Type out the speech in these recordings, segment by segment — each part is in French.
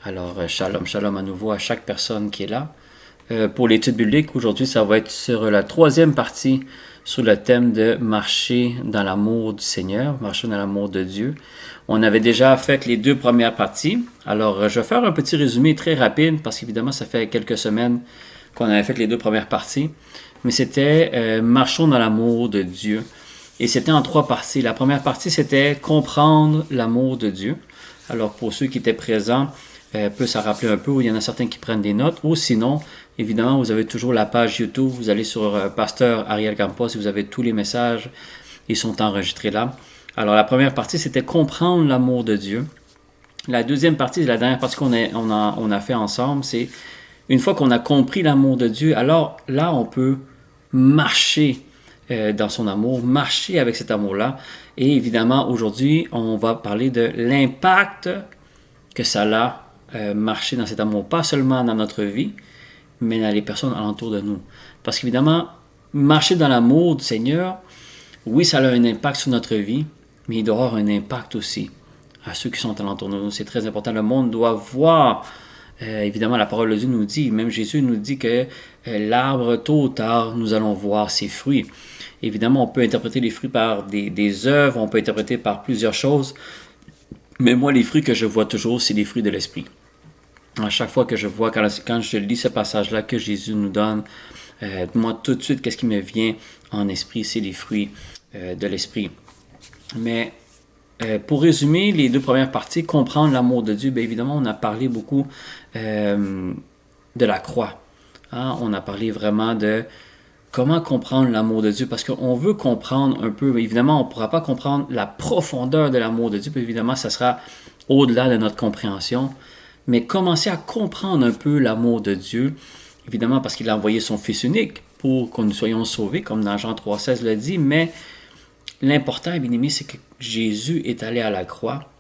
Alors, shalom, shalom à nouveau à chaque personne qui est là. Pour l'étude biblique, aujourd'hui, ça va être sur la troisième partie sur le thème de marcher dans l'amour du Seigneur, marcher dans l'amour de Dieu. On avait déjà fait les deux premières parties. Alors, je vais faire un petit résumé très rapide parce qu'évidemment, ça fait quelques semaines qu'on avait fait les deux premières parties. Mais c'était marchons dans l'amour de Dieu. Et c'était en trois parties. La première partie, c'était comprendre l'amour de Dieu. Alors, pour ceux qui étaient présents, peut se rappeler un peu, où il y en a certains qui prennent des notes, ou sinon, évidemment, vous avez toujours la page YouTube, vous allez sur Pasteur Ariel Campos et vous avez tous les messages, ils sont enregistrés là. Alors, la première partie, c'était comprendre l'amour de Dieu. La deuxième partie, la dernière partie qu'on a fait ensemble, c'est une fois qu'on a compris l'amour de Dieu, alors là, on peut marcher dans son amour, marcher avec cet amour-là. Et évidemment, aujourd'hui, on va parler de l'impact que ça a marcher dans cet amour, pas seulement dans notre vie, mais dans les personnes alentour de nous. Parce qu'évidemment, marcher dans l'amour du Seigneur, oui, ça a un impact sur notre vie, mais il doit avoir un impact aussi à ceux qui sont alentour de nous. C'est très important. Le monde doit voir. Évidemment, la parole de Dieu nous dit, même Jésus nous dit que l'arbre, tôt ou tard, nous allons voir ses fruits. Évidemment, on peut interpréter les fruits par des œuvres, on peut interpréter par plusieurs choses, mais moi, les fruits que je vois toujours, c'est les fruits de l'esprit. À chaque fois que je vois, quand je lis ce passage-là que Jésus nous donne, moi, tout de suite, qu'est-ce qui me vient en esprit, c'est les fruits de l'esprit. Mais pour résumer les deux premières parties, comprendre l'amour de Dieu, bien évidemment, on a parlé beaucoup de la croix. Hein? On a parlé vraiment de comment comprendre l'amour de Dieu, parce qu'on veut comprendre un peu, évidemment, on ne pourra pas comprendre la profondeur de l'amour de Dieu, puis évidemment, ça sera au-delà de notre compréhension, mais commencer à comprendre un peu l'amour de Dieu, évidemment, parce qu'il a envoyé son Fils unique pour que nous soyons sauvés, comme dans Jean 3,16 le dit, mais l'important, bien aimé, c'est que Jésus est allé à la croix,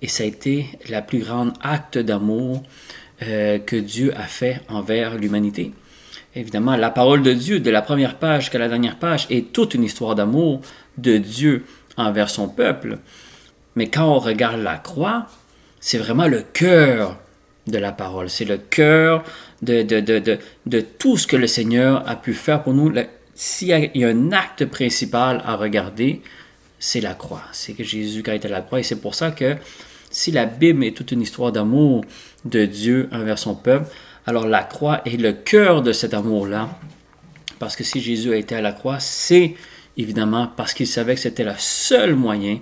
et ça a été le plus grand acte d'amour que Dieu a fait envers l'humanité. Évidemment, la parole de Dieu, de la première page jusqu'à la dernière page, est toute une histoire d'amour de Dieu envers son peuple. Mais quand on regarde la croix, c'est vraiment le cœur de la parole. C'est le cœur de tout ce que le Seigneur a pu faire pour nous. S'il y a un acte principal à regarder, c'est la croix. C'est que Jésus a été à la croix. Et c'est pour ça que si la Bible est toute une histoire d'amour de Dieu envers son peuple, alors la croix est le cœur de cet amour-là, parce que si Jésus a été à la croix, c'est évidemment parce qu'il savait que c'était le seul moyen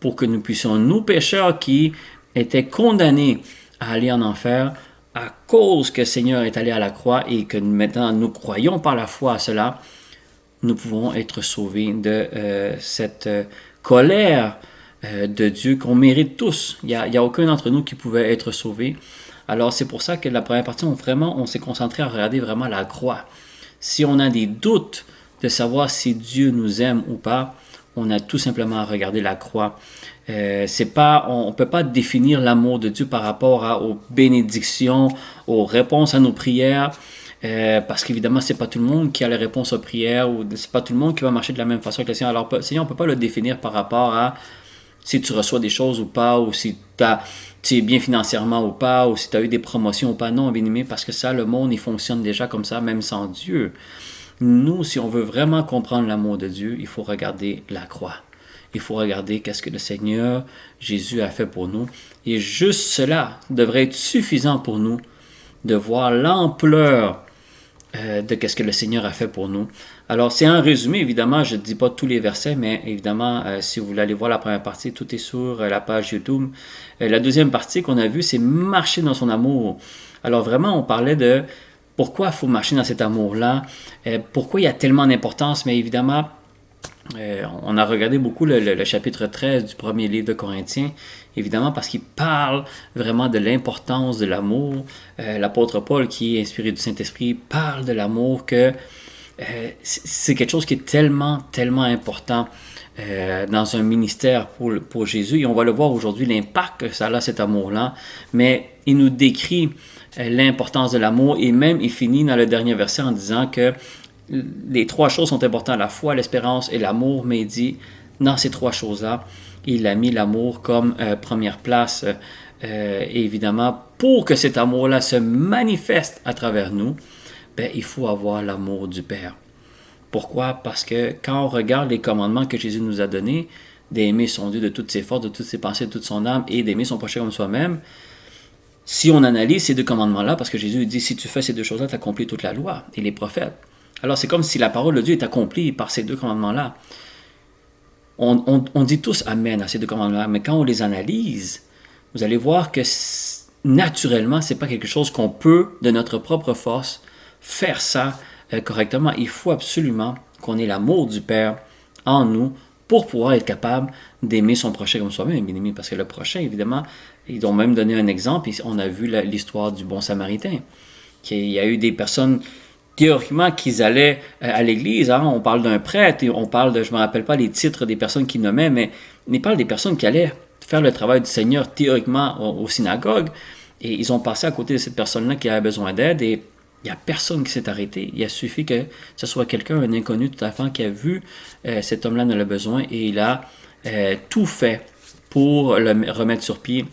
pour que nous puissions, nous pécheurs qui étaient condamnés à aller en enfer, à cause que le Seigneur est allé à la croix et que maintenant nous croyons par la foi à cela, nous pouvons être sauvés de cette colère de Dieu qu'on mérite tous. Il n'y a aucun d'entre nous qui pouvait être sauvé. Alors, c'est pour ça que la première partie, on s'est concentré à regarder vraiment la croix. Si on a des doutes de savoir si Dieu nous aime ou pas, on a tout simplement à regarder la croix. On ne peut pas définir l'amour de Dieu par rapport aux bénédictions, aux réponses à nos prières, parce qu'évidemment, c'est pas tout le monde qui a les réponses aux prières, ou c'est pas tout le monde qui va marcher de la même façon que le Seigneur. Alors, le Seigneur, on ne peut pas le définir par rapport à si tu reçois des choses ou pas, ou si tu es bien financièrement ou pas, ou si tu as eu des promotions ou pas. Non, bien aimé, parce que ça, le monde, il fonctionne déjà comme ça, même sans Dieu. Nous, si on veut vraiment comprendre l'amour de Dieu, il faut regarder la croix. Il faut regarder qu'est-ce que le Seigneur Jésus a fait pour nous. Et juste cela devrait être suffisant pour nous de voir l'ampleur de qu'est-ce que le Seigneur a fait pour nous. Alors, c'est un résumé, évidemment, je ne dis pas tous les versets, mais évidemment, si vous voulez aller voir la première partie, tout est sur la page YouTube. La deuxième partie qu'on a vue, c'est marcher dans son amour. Alors, vraiment, on parlait de pourquoi il faut marcher dans cet amour-là, pourquoi il y a tellement d'importance, mais évidemment, on a regardé beaucoup le chapitre 13 du premier livre de Corinthiens, évidemment parce qu'il parle vraiment de l'importance de l'amour. L'apôtre Paul, qui est inspiré du Saint-Esprit, parle de l'amour, que c'est quelque chose qui est tellement, tellement important dans un ministère pour Jésus. Et on va le voir aujourd'hui, l'impact que ça a, cet amour-là. Mais il nous décrit l'importance de l'amour, et même il finit dans le dernier verset en disant que les trois choses sont importantes, la foi, l'espérance et l'amour, mais il dit dans ces trois choses-là, il a mis l'amour comme première place. Et évidemment, pour que cet amour-là se manifeste à travers nous, il faut avoir l'amour du Père. Pourquoi? Parce que quand on regarde les commandements que Jésus nous a donnés, d'aimer son Dieu de toutes ses forces, de toutes ses pensées, de toute son âme, et d'aimer son prochain comme soi-même, si on analyse ces deux commandements-là, parce que Jésus dit, si tu fais ces deux choses-là, tu accomplis toute la loi et les prophètes. Alors c'est comme si la parole de Dieu est accomplie par ces deux commandements-là. On dit tous Amen à ces deux commandements-là, mais quand on les analyse, vous allez voir que naturellement, ce n'est pas quelque chose qu'on peut, de notre propre force, faire ça correctement. Il faut absolument qu'on ait l'amour du Père en nous pour pouvoir être capable d'aimer son prochain comme soi-même, bien aimé. Parce que le prochain, évidemment, ils ont même donné un exemple, on a vu l'histoire du bon samaritain. Il y a eu des personnes, théoriquement, qui allaient à l'église. Hein, on parle d'un prêtre, et on parle de, je ne me rappelle pas les titres des personnes qui nommaient, mais on parle des personnes qui allaient faire le travail du Seigneur théoriquement aux synagogues. Et ils ont passé à côté de cette personne-là qui avait besoin d'aide et il n'y a personne qui s'est arrêté. Il a suffi que ce soit quelqu'un, un inconnu tout à fait, qui a vu cet homme-là dans le besoin et il a tout fait pour le remettre sur pied.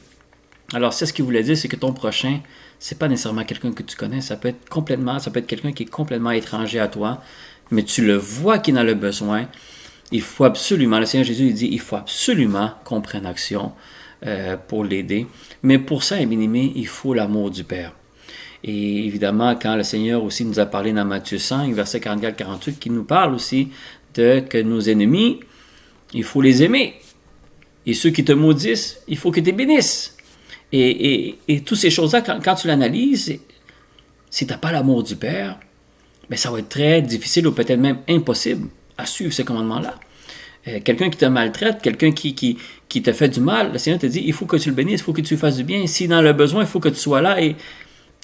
Alors, c'est ce qu'il voulait dire, c'est que ton prochain, c'est pas nécessairement quelqu'un que tu connais, ça peut être quelqu'un qui est complètement étranger à toi, mais tu le vois qui est dans le besoin. Il faut absolument, le Seigneur Jésus il dit, il faut absolument qu'on prenne action pour l'aider. Mais pour ça, bien aimé, il faut l'amour du Père. Et évidemment, quand le Seigneur aussi nous a parlé dans Matthieu 5, verset 44-48, qui nous parle aussi de que nos ennemis, il faut les aimer. Et ceux qui te maudissent, il faut que tu les bénisses. Et toutes ces choses-là, quand tu l'analyses, si tu n'as pas l'amour du Père, ça va être très difficile ou peut-être même impossible à suivre ce commandement-là. Quelqu'un qui te maltraite, quelqu'un qui te fait du mal, le Seigneur te dit, il faut que tu le bénisses, il faut que tu lui fasses du bien. Si dans le besoin, il faut que tu sois là. Et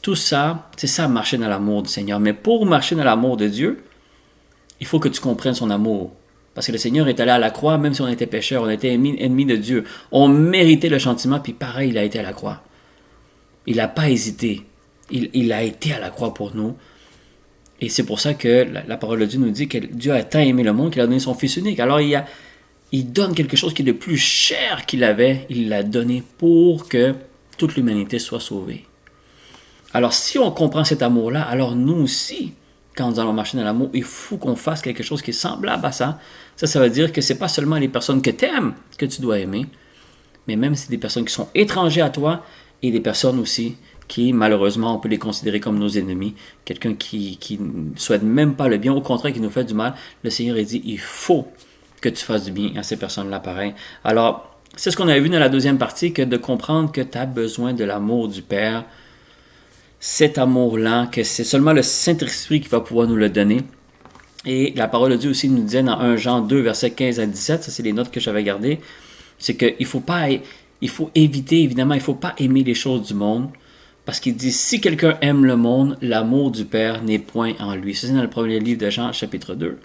tout ça, c'est ça, marcher dans l'amour du Seigneur. Mais pour marcher dans l'amour de Dieu, il faut que tu comprennes son amour. Parce que le Seigneur est allé à la croix, même si on était pécheurs, on était ennemis de Dieu. On méritait le châtiment, puis pareil, il a été à la croix. Il n'a pas hésité. Il a été à la croix pour nous. Et c'est pour ça que la parole de Dieu nous dit que Dieu a tant aimé le monde qu'il a donné son Fils unique. Alors il donne quelque chose qui est le plus cher qu'il avait, il l'a donné pour que toute l'humanité soit sauvée. Alors si on comprend cet amour-là, alors nous aussi, quand nous allons marcher dans l'amour, il faut qu'on fasse quelque chose qui est semblable à ça. Ça veut dire que ce n'est pas seulement les personnes que tu aimes que tu dois aimer, mais même c'est des personnes qui sont étrangères à toi et des personnes aussi qui, malheureusement, on peut les considérer comme nos ennemis, quelqu'un qui ne souhaite même pas le bien, au contraire, qui nous fait du mal. Le Seigneur a dit, il faut que tu fasses du bien à ces personnes-là, pareil. Alors, c'est ce qu'on avait vu dans la deuxième partie, que de comprendre que tu as besoin de l'amour du Père, cet amour-là, que c'est seulement le Saint-Esprit qui va pouvoir nous le donner. Et la parole de Dieu aussi nous disait dans 1 Jean 2, versets 15 à 17, ça c'est les notes que j'avais gardées, c'est qu'il faut éviter, évidemment, il ne faut pas aimer les choses du monde, parce qu'il dit, si quelqu'un aime le monde, l'amour du Père n'est point en lui. Ça, c'est dans le premier livre de Jean, chapitre 2.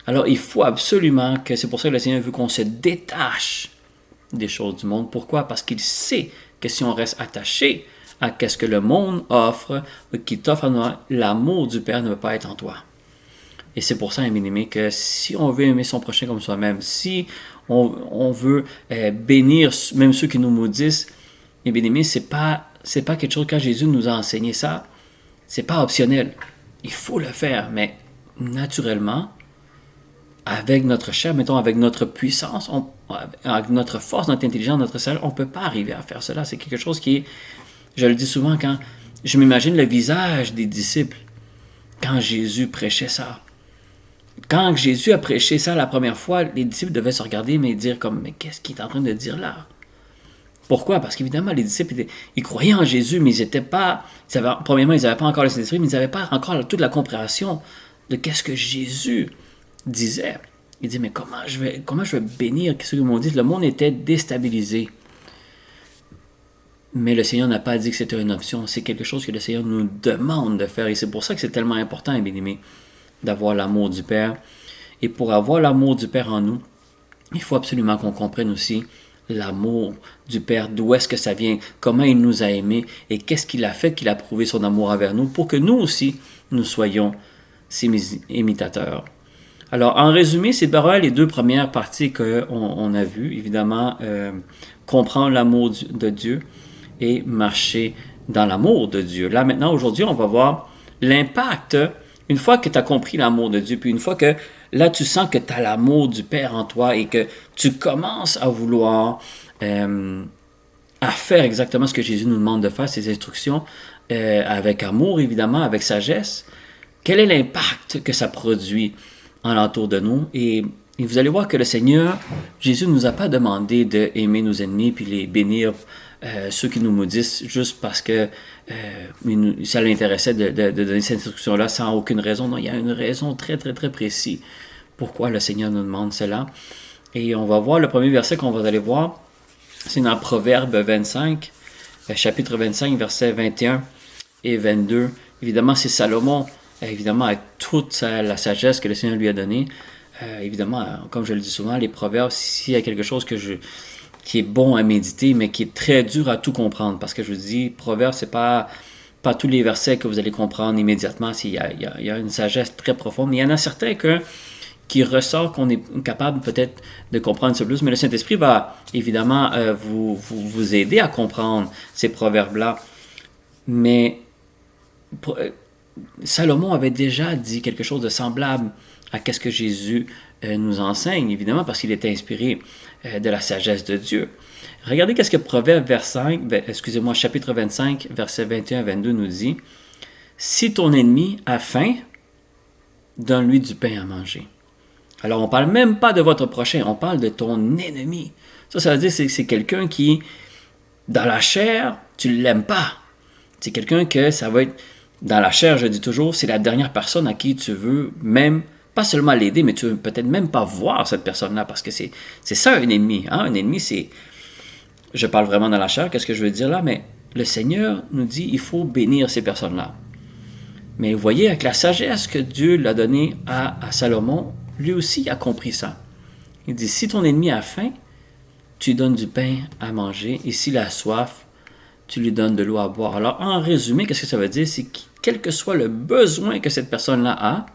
Alors, il faut absolument que, c'est pour ça que le Seigneur veut qu'on se détache des choses du monde. Pourquoi? Parce qu'il sait que si on reste attaché à ce que le monde offre, qu'il t'offre à nous, l'amour du Père ne peut pas être en toi. Et c'est pour ça, bien aimé, que si on veut aimer son prochain comme soi-même, si on veut bénir même ceux qui nous maudissent, bien aimé, c'est pas quelque chose, quand Jésus nous a enseigné ça, c'est pas optionnel. Il faut le faire, mais naturellement, avec notre chair, mettons, avec notre puissance, avec notre force, notre intelligence, notre cerveau, on ne peut pas arriver à faire cela. C'est quelque chose qui est, je le dis souvent, quand je m'imagine le visage des disciples, quand Jésus prêchait ça. Quand Jésus a prêché ça la première fois, les disciples devaient se regarder mais dire comme, mais qu'est-ce qu'il est en train de dire là? Pourquoi? Parce qu'évidemment, les disciples, ils croyaient en Jésus, mais ils n'étaient pas, premièrement, ils n'avaient pas encore le Saint-Esprit, mais ils n'avaient pas encore toute la compréhension de qu'est-ce que Jésus disait. Il dit, mais comment je vais bénir ceux qui m'ont dit? Le monde était déstabilisé. Mais le Seigneur n'a pas dit que c'était une option. C'est quelque chose que le Seigneur nous demande de faire. Et c'est pour ça que c'est tellement important, bien aimé, d'avoir l'amour du Père. Et pour avoir l'amour du Père en nous, il faut absolument qu'on comprenne aussi l'amour du Père, d'où est-ce que ça vient, comment il nous a aimés et qu'est-ce qu'il a fait, qu'il a prouvé son amour envers nous pour que nous aussi, nous soyons ses imitateurs. Alors, en résumé, c'est vraiment les deux premières parties qu'on a vues. Évidemment, comprendre l'amour de Dieu et marcher dans l'amour de Dieu. Là, maintenant, aujourd'hui, on va voir l'impact, une fois que tu as compris l'amour de Dieu, puis une fois que là, tu sens que tu as l'amour du Père en toi et que tu commences à vouloir à faire exactement ce que Jésus nous demande de faire, ses instructions, avec amour, évidemment, avec sagesse. Quel est l'impact que ça produit alentour de nous? Et vous allez voir que le Seigneur, Jésus ne nous a pas demandé d'aimer nos ennemis puis les bénir, ceux qui nous maudissent, juste parce que ça l'intéressait de donner cette instruction-là sans aucune raison. Non, il y a une raison très, très, très précise pourquoi le Seigneur nous demande cela. Et on va voir le premier verset qu'on va aller voir, c'est dans Proverbe 25, chapitre 25, versets 21 et 22. Évidemment, c'est Salomon, évidemment, avec toute la sagesse que le Seigneur lui a donnée. Évidemment, comme je le dis souvent, les proverbes, s'il y a quelque chose qui est bon à méditer, mais qui est très dur à tout comprendre, parce que je vous dis, proverbes, c'est pas tous les versets que vous allez comprendre immédiatement. Il y a une sagesse très profonde. Il y en a certains qui ressort qu'on est capable peut-être de comprendre ça plus, mais le Saint-Esprit va évidemment vous aider à comprendre ces proverbes-là. Mais Salomon avait déjà dit quelque chose de semblable à ce que Jésus nous enseigne, évidemment, parce qu'il était inspiré de la sagesse de Dieu. Regardez qu'est-ce que Proverbe chapitre 25, versets 21 à 22 nous dit. « Si ton ennemi a faim, donne-lui du pain à manger. » Alors, on ne parle même pas de votre prochain, on parle de ton ennemi. Ça veut dire que c'est quelqu'un qui, dans la chair, tu ne l'aimes pas. C'est quelqu'un que ça va être, dans la chair, je dis toujours, c'est la dernière personne à qui tu veux même, pas seulement l'aider, mais tu veux peut-être même pas voir cette personne-là, parce que c'est ça un ennemi. Hein? Un ennemi, c'est, je parle vraiment dans la chair, qu'est-ce que je veux dire là, mais le Seigneur nous dit, il faut bénir ces personnes-là. Mais vous voyez, avec la sagesse que Dieu l'a donnée à Salomon, lui aussi a compris ça. Il dit, si ton ennemi a faim, tu lui donnes du pain à manger, et s'il a soif, tu lui donnes de l'eau à boire. Alors, en résumé, qu'est-ce que ça veut dire? C'est que quel que soit le besoin que cette personne-là a,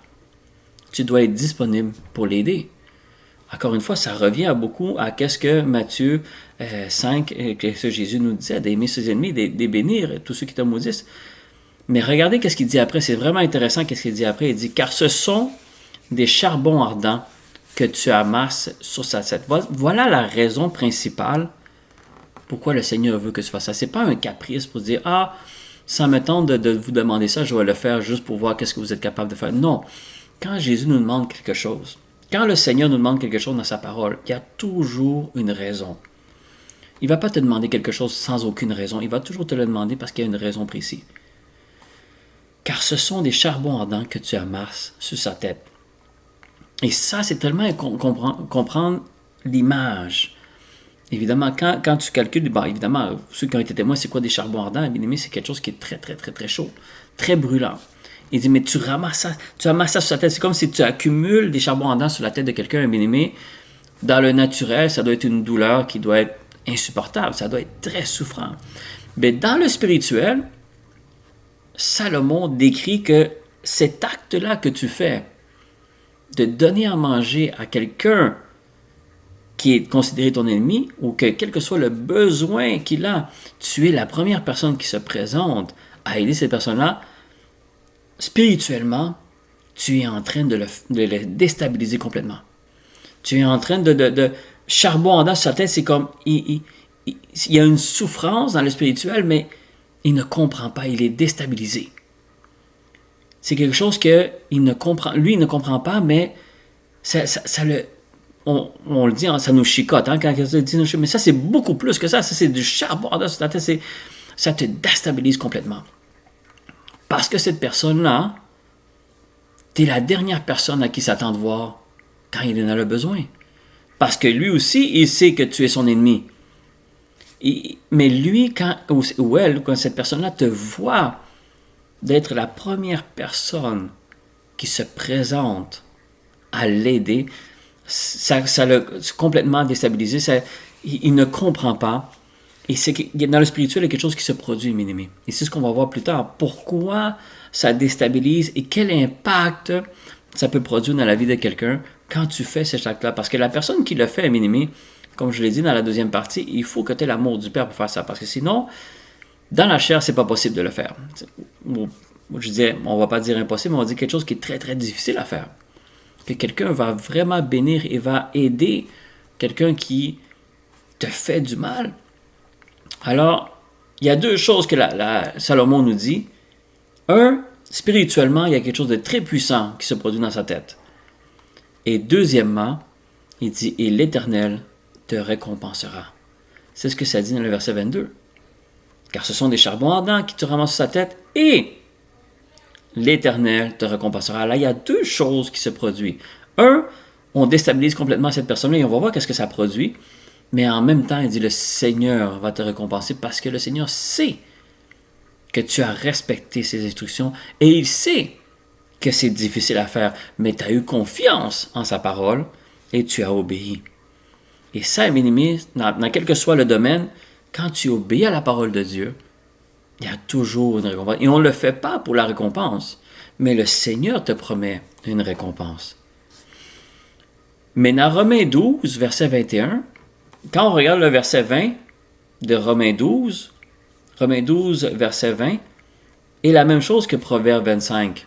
tu dois être disponible pour l'aider. Encore une fois, ça revient beaucoup à qu'est-ce que Matthieu 5, que Jésus nous disait, d'aimer ses ennemis, de bénir tous ceux qui te maudissent. Mais regardez qu'est-ce qu'il dit après, c'est vraiment intéressant qu'est-ce qu'il dit après. Il dit, car ce sont des charbons ardents que tu amasses sur sa tête. Voilà la raison principale pourquoi le Seigneur veut que tu fasses ça. Ce n'est pas un caprice pour dire, ça me tente de vous demander ça, je vais le faire juste pour voir qu'est-ce que vous êtes capable de faire. Non. Quand Jésus nous demande quelque chose, quand le Seigneur nous demande quelque chose dans sa parole, il y a toujours une raison. Il ne va pas te demander quelque chose sans aucune raison. Il va toujours te le demander parce qu'il y a une raison précise. Car ce sont des charbons ardents que tu amasses sur sa tête. Et ça, c'est tellement comprendre l'image. Évidemment, quand tu calcules, évidemment, ceux qui ont été témoins, c'est quoi des charbons ardents? Bien aimé, c'est quelque chose qui est très, très, très, très chaud, très brûlant. Il dit, mais tu amasses ça sur sa tête. C'est comme si tu accumules des charbons ardents sur la tête de quelqu'un, bien aimé. Dans le naturel, ça doit être une douleur qui doit être insupportable. Ça doit être très souffrant. Mais dans le spirituel, Salomon décrit que cet acte-là que tu fais, de donner à manger à quelqu'un qui est considéré ton ennemi, ou que quel que soit le besoin qu'il a, tu es la première personne qui se présente à aider cette personne-là, spirituellement, tu es en train de le déstabiliser complètement. Tu es en train de charbon en dedans sur sa tête, c'est comme, il y a une souffrance dans le spirituel, mais il ne comprend pas, il est déstabilisé. C'est quelque chose que il ne comprend pas, mais on le dit, ça nous chicote, quand quelqu'un dit, mais ça c'est beaucoup plus que ça c'est du charbon en dedans sur ta tête, ça te déstabilise complètement. Parce que cette personne-là, tu es la dernière personne à qui s'attend de voir quand il en a le besoin. Parce que lui aussi, il sait que tu es son ennemi. Mais lui, ou elle, quand cette personne-là te voit d'être la première personne qui se présente à l'aider, ça l'a complètement déstabilisé. Il ne comprend pas. Et dans le spirituel, il y a quelque chose qui se produit, mes et c'est ce qu'on va voir plus tard. Pourquoi ça déstabilise et quel impact ça peut produire dans la vie de quelqu'un quand tu fais cet acte-là. Parce que la personne qui le fait, bien-aimé, comme je l'ai dit dans la deuxième partie, il faut que tu aies l'amour du Père pour faire ça. Parce que sinon, dans la chair, c'est pas possible de le faire. Je disais, on va pas dire impossible, mais on va dire quelque chose qui est très, très difficile à faire. Que quelqu'un va vraiment bénir et va aider quelqu'un qui te fait du mal. Alors, il y a deux choses que Salomon nous dit. Un, spirituellement, il y a quelque chose de très puissant qui se produit dans sa tête. Et deuxièmement, il dit, et l'Éternel te récompensera. C'est ce que ça dit dans le verset 22. Car ce sont des charbons ardents qui te ramassent sur sa tête et l'Éternel te récompensera. Là, il y a deux choses qui se produisent. Un, on déstabilise complètement cette personne-là et on va voir qu'est-ce que ça produit. Mais en même temps, il dit, le Seigneur va te récompenser parce que le Seigneur sait que tu as respecté ses instructions et il sait que c'est difficile à faire, mais tu as eu confiance en sa parole et tu as obéi. Et ça, mes amis, dans quel que soit le domaine, quand tu obéis à la parole de Dieu, il y a toujours une récompense. Et on ne le fait pas pour la récompense, mais le Seigneur te promet une récompense. Mais dans Romains 12, verset 21, quand on regarde le verset 20 de Romains 12, verset 20, est la même chose que Proverbe 25,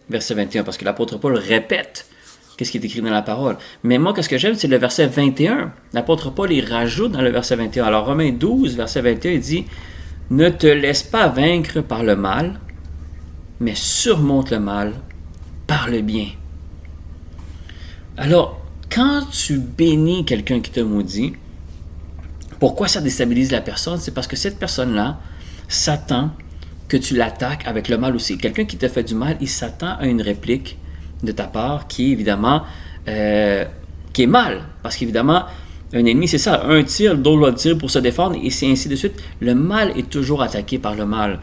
verset 21, parce que l'apôtre Paul répète qu'est-ce qui est écrit dans la parole. Mais moi, qu'est-ce que j'aime, c'est le verset 21. L'apôtre Paul, il rajoute dans le verset 21. Alors, Romains 12, verset 21, il dit « Ne te laisse pas vaincre par le mal, mais surmonte le mal par le bien. » Alors, quand tu bénis quelqu'un qui te maudit, pourquoi ça déstabilise la personne? C'est parce que cette personne-là s'attend que tu l'attaques avec le mal aussi. Quelqu'un qui te fait du mal, il s'attend à une réplique de ta part qui est évidemment qui est mal. Parce qu'évidemment, un ennemi, c'est ça, un tir, l'autre va tirer pour se défendre et c'est ainsi de suite. Le mal est toujours attaqué par le mal.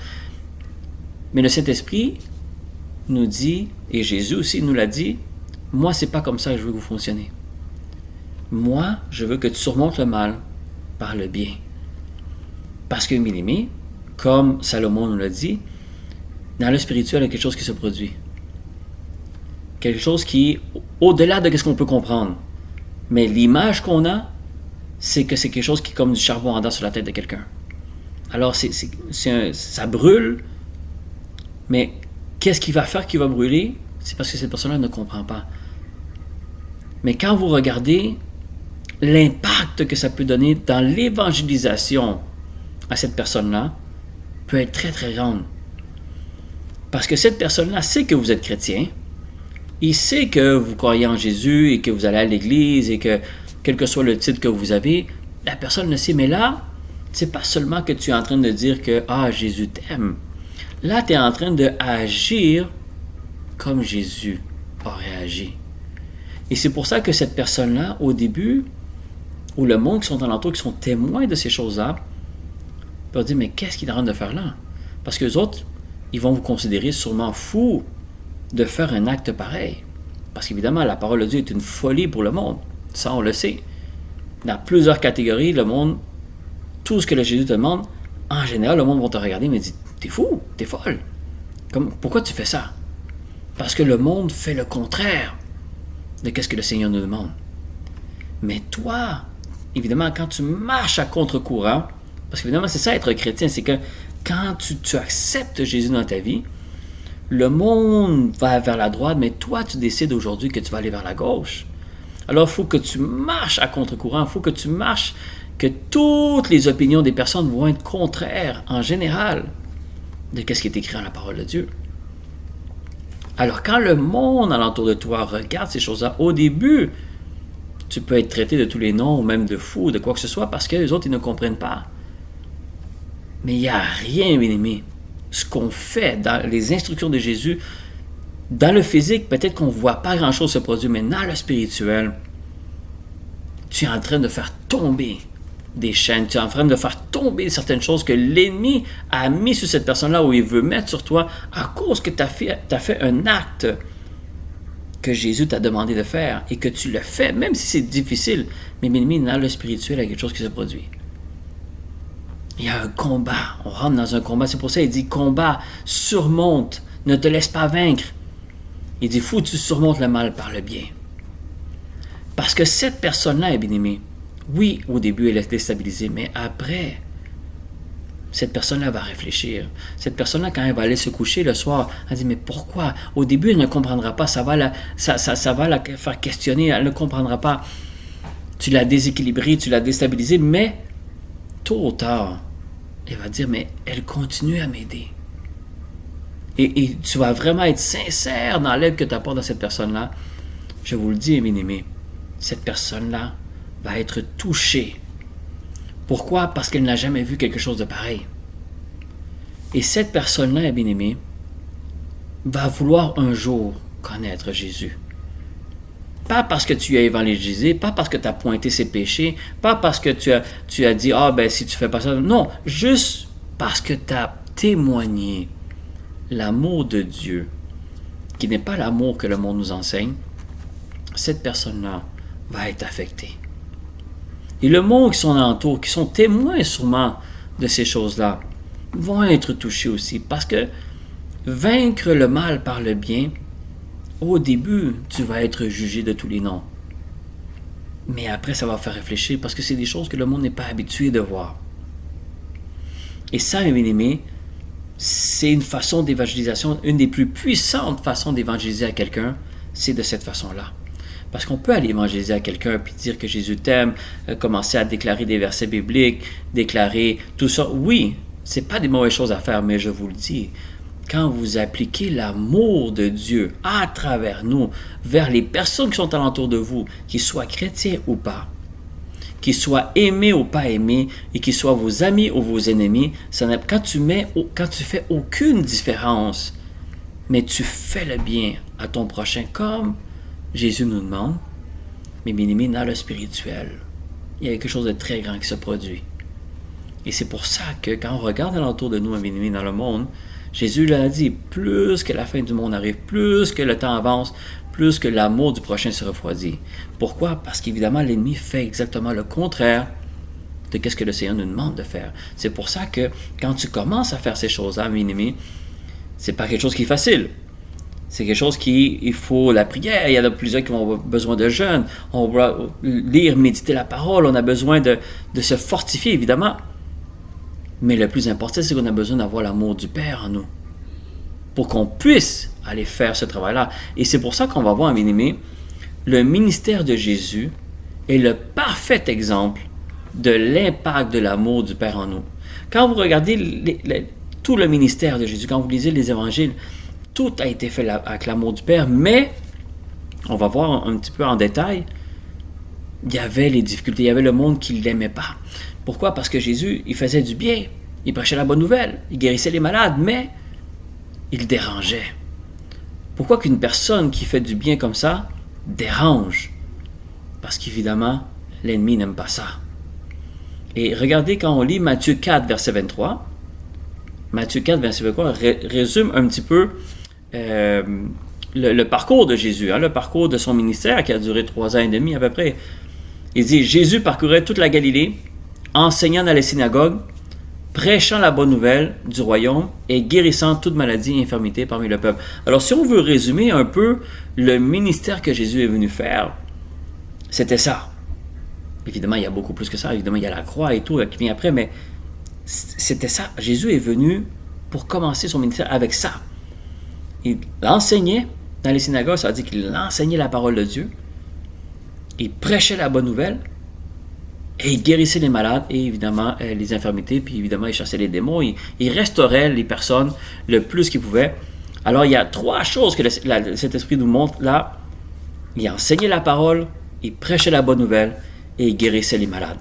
Mais le Saint-Esprit nous dit, et Jésus aussi nous l'a dit, moi, c'est pas comme ça que je veux que vous fonctionnez. Moi, je veux que tu surmontes le mal par le bien. Parce que, mes amis, comme Salomon nous l'a dit, dans le spirituel, il y a quelque chose qui se produit. Quelque chose qui est au-delà de ce qu'on peut comprendre. Mais l'image qu'on a, c'est que c'est quelque chose qui est comme du charbon ardent sur la tête de quelqu'un. Alors, ça brûle, mais qu'est-ce qui va faire qu'il va brûler? C'est parce que cette personne-là ne comprend pas. Mais quand vous regardez l'impact que ça peut donner dans l'évangélisation à cette personne-là, peut être très, très grande. Parce que cette personne-là sait que vous êtes chrétien, il sait que vous croyez en Jésus et que vous allez à l'église et que, quel que soit le titre que vous avez, la personne le sait. Mais là, c'est pas seulement que tu es en train de dire que « Ah, Jésus t'aime ». Là, tu es en train d'agir comme Jésus aurait agi. Et c'est pour ça que cette personne-là, au début, ou le monde qui sont alentour, qui sont témoins de ces choses-là, peuvent dire « Mais qu'est-ce qu'il est en train de faire là ?» Parce que les autres, ils vont vous considérer sûrement fou de faire un acte pareil. Parce qu'évidemment, la parole de Dieu est une folie pour le monde. Ça, on le sait. Dans plusieurs catégories, le monde, tout ce que le Jésus te demande, en général, le monde va te regarder et dire « T'es fou, t'es folle. Pourquoi tu fais ça? » Parce que le monde fait le contraire de ce que le Seigneur nous demande. Mais toi, évidemment, quand tu marches à contre-courant, parce qu'évidemment, c'est ça être chrétien, c'est que quand tu acceptes Jésus dans ta vie, le monde va vers la droite, mais toi, tu décides aujourd'hui que tu vas aller vers la gauche. Alors, il faut que tu marches à contre-courant, il faut que tu marches, que toutes les opinions des personnes vont être contraires, en général, de ce qui est écrit dans la parole de Dieu. Alors, quand le monde alentour de toi regarde ces choses-là, au début, tu peux être traité de tous les noms, ou même de fou, de quoi que ce soit, parce que les autres, ils ne comprennent pas. Mais il n'y a rien, bien aimé. Ce qu'on fait dans les instructions de Jésus, dans le physique, peut-être qu'on ne voit pas grand-chose se produire, mais dans le spirituel, tu es en train de faire tomber des chaînes, tu es en train de faire tomber certaines choses que l'ennemi a mis sur cette personne-là ou il veut mettre sur toi à cause que tu as fait un acte que Jésus t'a demandé de faire et que tu le fais, même si c'est difficile. Mais l'ennemi, dans le spirituel, il y a quelque chose qui se produit. Il y a un combat. On rentre dans un combat. C'est pour ça qu'il dit combat, surmonte, ne te laisse pas vaincre. Il dit, faut que tu surmontes le mal par le bien. Parce que cette personne-là, bien-aimé, oui, au début, elle est déstabilisée, mais après, cette personne-là va réfléchir. Cette personne-là, quand elle va aller se coucher le soir, elle dit, mais pourquoi? Au début, elle ne comprendra pas. Ça va la faire questionner. Elle ne comprendra pas. Tu l'as déséquilibrée, tu l'as déstabilisée, mais tôt ou tard, elle va dire, mais elle continue à m'aider. Et tu vas vraiment être sincère dans l'aide que tu apportes à cette personne-là. Je vous le dis, bien-aimé, cette personne-là va être touchée. Pourquoi? Parce qu'elle n'a jamais vu quelque chose de pareil. Et cette personne-là, bien-aimé, va vouloir un jour connaître Jésus. Pas parce que tu as évangélisé, pas parce que tu as pointé ses péchés, pas parce que tu as dit, si tu fais pas ça. Non, juste parce que tu as témoigné l'amour de Dieu, qui n'est pas l'amour que le monde nous enseigne. Cette personne-là va être affectée. Et le monde qui sont alentour, qui sont témoins sûrement de ces choses-là, vont être touchés aussi. Parce que vaincre le mal par le bien, au début, tu vas être jugé de tous les noms. Mais après, ça va faire réfléchir parce que c'est des choses que le monde n'est pas habitué de voir. Et ça, mes bien-aimés, c'est une façon d'évangélisation, une des plus puissantes façons d'évangéliser à quelqu'un, c'est de cette façon-là. Parce qu'on peut aller évangéliser à quelqu'un puis dire que Jésus t'aime, commencer à déclarer des versets bibliques, déclarer tout ça. Oui, c'est pas des mauvaises choses à faire, mais je vous le dis, quand vous appliquez l'amour de Dieu à travers nous, vers les personnes qui sont alentour de vous, qu'ils soient chrétiens ou pas, qu'ils soient aimés ou pas aimés, et qu'ils soient vos amis ou vos ennemis, quand tu fais aucune différence, mais tu fais le bien à ton prochain, comme Jésus nous demande, mais bien aimé, dans le spirituel, il y a quelque chose de très grand qui se produit. Et c'est pour ça que quand on regarde alentour de nous, bien aimé, dans le monde, Jésus l'a dit, plus que la fin du monde arrive, plus que le temps avance, plus que l'amour du prochain se refroidit. Pourquoi? Parce qu'évidemment, l'ennemi fait exactement le contraire de ce que le Seigneur nous demande de faire. C'est pour ça que quand tu commences à faire ces choses-là, bien aimé, c'est pas quelque chose qui est facile. C'est quelque chose il faut la prière. Il y en a plusieurs qui vont avoir besoin de jeûne. On va lire, méditer la parole. On a besoin de se fortifier, évidemment. Mais le plus important, c'est qu'on a besoin d'avoir l'amour du Père en nous pour qu'on puisse aller faire ce travail-là. Et c'est pour ça qu'on va voir, bien aimé, le ministère de Jésus est le parfait exemple de l'impact de l'amour du Père en nous. Quand vous regardez tout le ministère de Jésus, quand vous lisez les évangiles, tout a été fait avec l'amour du Père, mais on va voir un petit peu en détail, il y avait les difficultés, il y avait le monde qui ne l'aimait pas. Pourquoi? Parce que Jésus, il faisait du bien, il prêchait la bonne nouvelle, il guérissait les malades, mais il dérangeait. Pourquoi qu'une personne qui fait du bien comme ça dérange? Parce qu'évidemment, l'ennemi n'aime pas ça. Et regardez quand on lit Matthieu 4, verset 23, Matthieu 4, verset 23 résume un petit peu le parcours de Jésus, le parcours de son ministère qui a duré 3 ans et demi à peu près. Il dit, Jésus parcourait toute la Galilée, enseignant dans les synagogues, prêchant la bonne nouvelle du royaume et guérissant toute maladie et infirmité parmi le peuple. Alors, si on veut résumer un peu le ministère que Jésus est venu faire, c'était ça. Évidemment, il y a beaucoup plus que ça. Évidemment, il y a la croix et tout qui vient après, mais c'était ça. Jésus est venu pour commencer son ministère avec ça. Il enseignait dans les synagogues, ça veut dire qu'il enseignait la parole de Dieu. Il prêchait la bonne nouvelle. Et il guérissait les malades et évidemment les infirmités, puis évidemment il chassait les démons, il restaurait les personnes le plus qu'il pouvait. Alors il y a 3 choses que cet esprit nous montre là. Il enseignait la parole, il prêchait la bonne nouvelle et il guérissait les malades.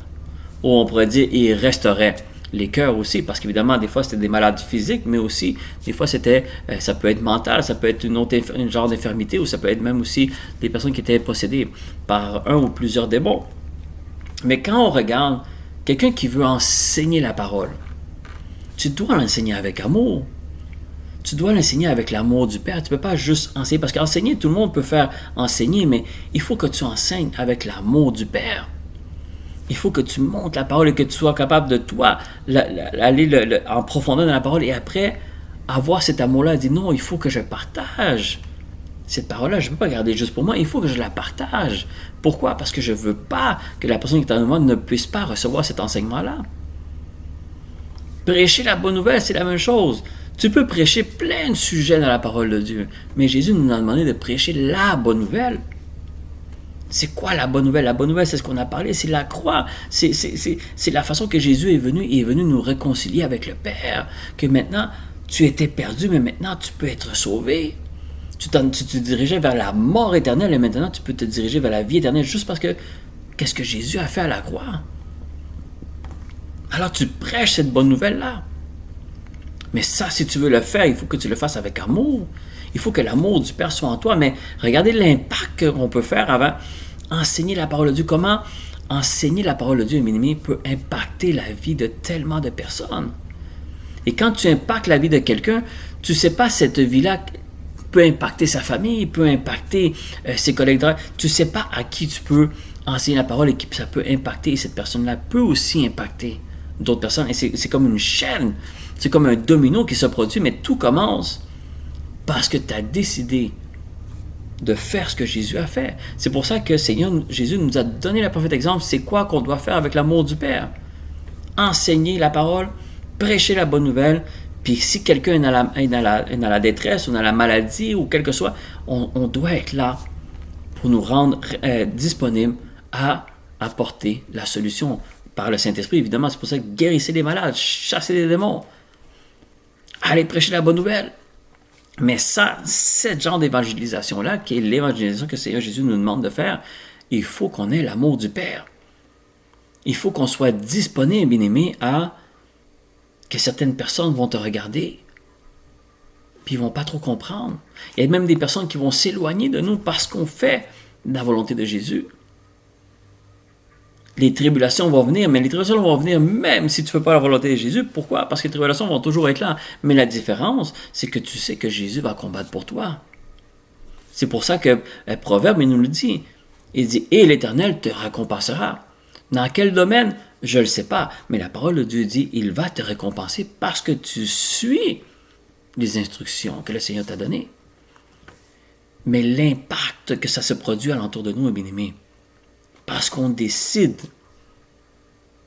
Ou on pourrait dire il restaurait les cœurs aussi, parce qu'évidemment des fois c'était des maladies physiques, mais aussi des fois ça peut être mental, ça peut être un genre d'infirmité, ou ça peut être même aussi des personnes qui étaient possédées par un ou plusieurs démons. Mais quand on regarde quelqu'un qui veut enseigner la parole, tu dois l'enseigner avec amour. Tu dois l'enseigner avec l'amour du Père. Tu ne peux pas juste enseigner, parce qu'enseigner, tout le monde peut faire enseigner, mais il faut que tu enseignes avec l'amour du Père. Il faut que tu montes la parole et que tu sois capable de toi aller en profondeur dans la parole et après avoir cet amour-là, dire non, il faut que je partage Cette parole-là, je ne peux pas garder juste pour moi, il faut que je la partage. Pourquoi? Parce que je ne veux pas que la personne qui est en moi ne puisse pas recevoir cet enseignement-là. Prêcher la bonne nouvelle, c'est la même chose. Tu peux prêcher plein de sujets dans la parole de Dieu, mais Jésus nous a demandé de prêcher la bonne nouvelle. C'est quoi la bonne nouvelle? La bonne nouvelle, c'est ce qu'on a parlé, c'est la croix. C'est la façon que Jésus est venu nous réconcilier avec le Père. Que maintenant, tu étais perdu, mais maintenant, tu peux être sauvé. Tu te dirigeais vers la mort éternelle, et maintenant, tu peux te diriger vers la vie éternelle juste parce que qu'est-ce que Jésus a fait à la croix? Alors, tu prêches cette bonne nouvelle-là. Mais ça, si tu veux le faire, il faut que tu le fasses avec amour. Il faut que l'amour du Père soit en toi. Mais regardez l'impact qu'on peut faire avant enseigner la parole de Dieu. Comment enseigner la parole de Dieu, bien-aimé, peut impacter la vie de tellement de personnes. Et quand tu impactes la vie de quelqu'un, tu ne sais pas cette vie-là peut impacter sa famille, peut impacter ses collègues de travail. Tu ne sais pas à qui tu peux enseigner la parole et qui ça peut impacter. Et cette personne-là peut aussi impacter d'autres personnes. Et c'est comme une chaîne. C'est comme un domino qui se produit, mais tout commence parce que tu as décidé de faire ce que Jésus a fait. C'est pour ça que Seigneur Jésus nous a donné le parfait exemple. C'est quoi qu'on doit faire avec l'amour du Père? Enseigner la parole, prêcher la bonne nouvelle, puis si quelqu'un est dans la détresse ou dans la maladie ou quel que soit, on doit être là pour nous rendre disponibles à apporter la solution par le Saint-Esprit. Évidemment, c'est pour ça que guérissez les malades, chassez les démons, allez prêcher la bonne nouvelle. Mais ça, ce genre d'évangélisation-là, qui est l'évangélisation que Seigneur Jésus nous demande de faire, il faut qu'on ait l'amour du Père. Il faut qu'on soit disponible, bien-aimé, à que certaines personnes vont te regarder, puis ils ne vont pas trop comprendre. Il y a même des personnes qui vont s'éloigner de nous parce qu'on fait la volonté de Jésus. Les tribulations vont venir, mais les tribulations vont venir même si tu ne fais pas la volonté de Jésus. Pourquoi? Parce que les tribulations vont toujours être là. Mais la différence, c'est que tu sais que Jésus va combattre pour toi. C'est pour ça que Proverbe, il nous le dit. Il dit, « Et l'Éternel te récompensera. » Dans quel domaine? Je ne le sais pas. Mais la parole de Dieu dit, il va te récompenser parce que tu suis les instructions que le Seigneur t'a données. Mais l'impact que ça se produit alentour de nous est bien-aimé. Parce qu'on décide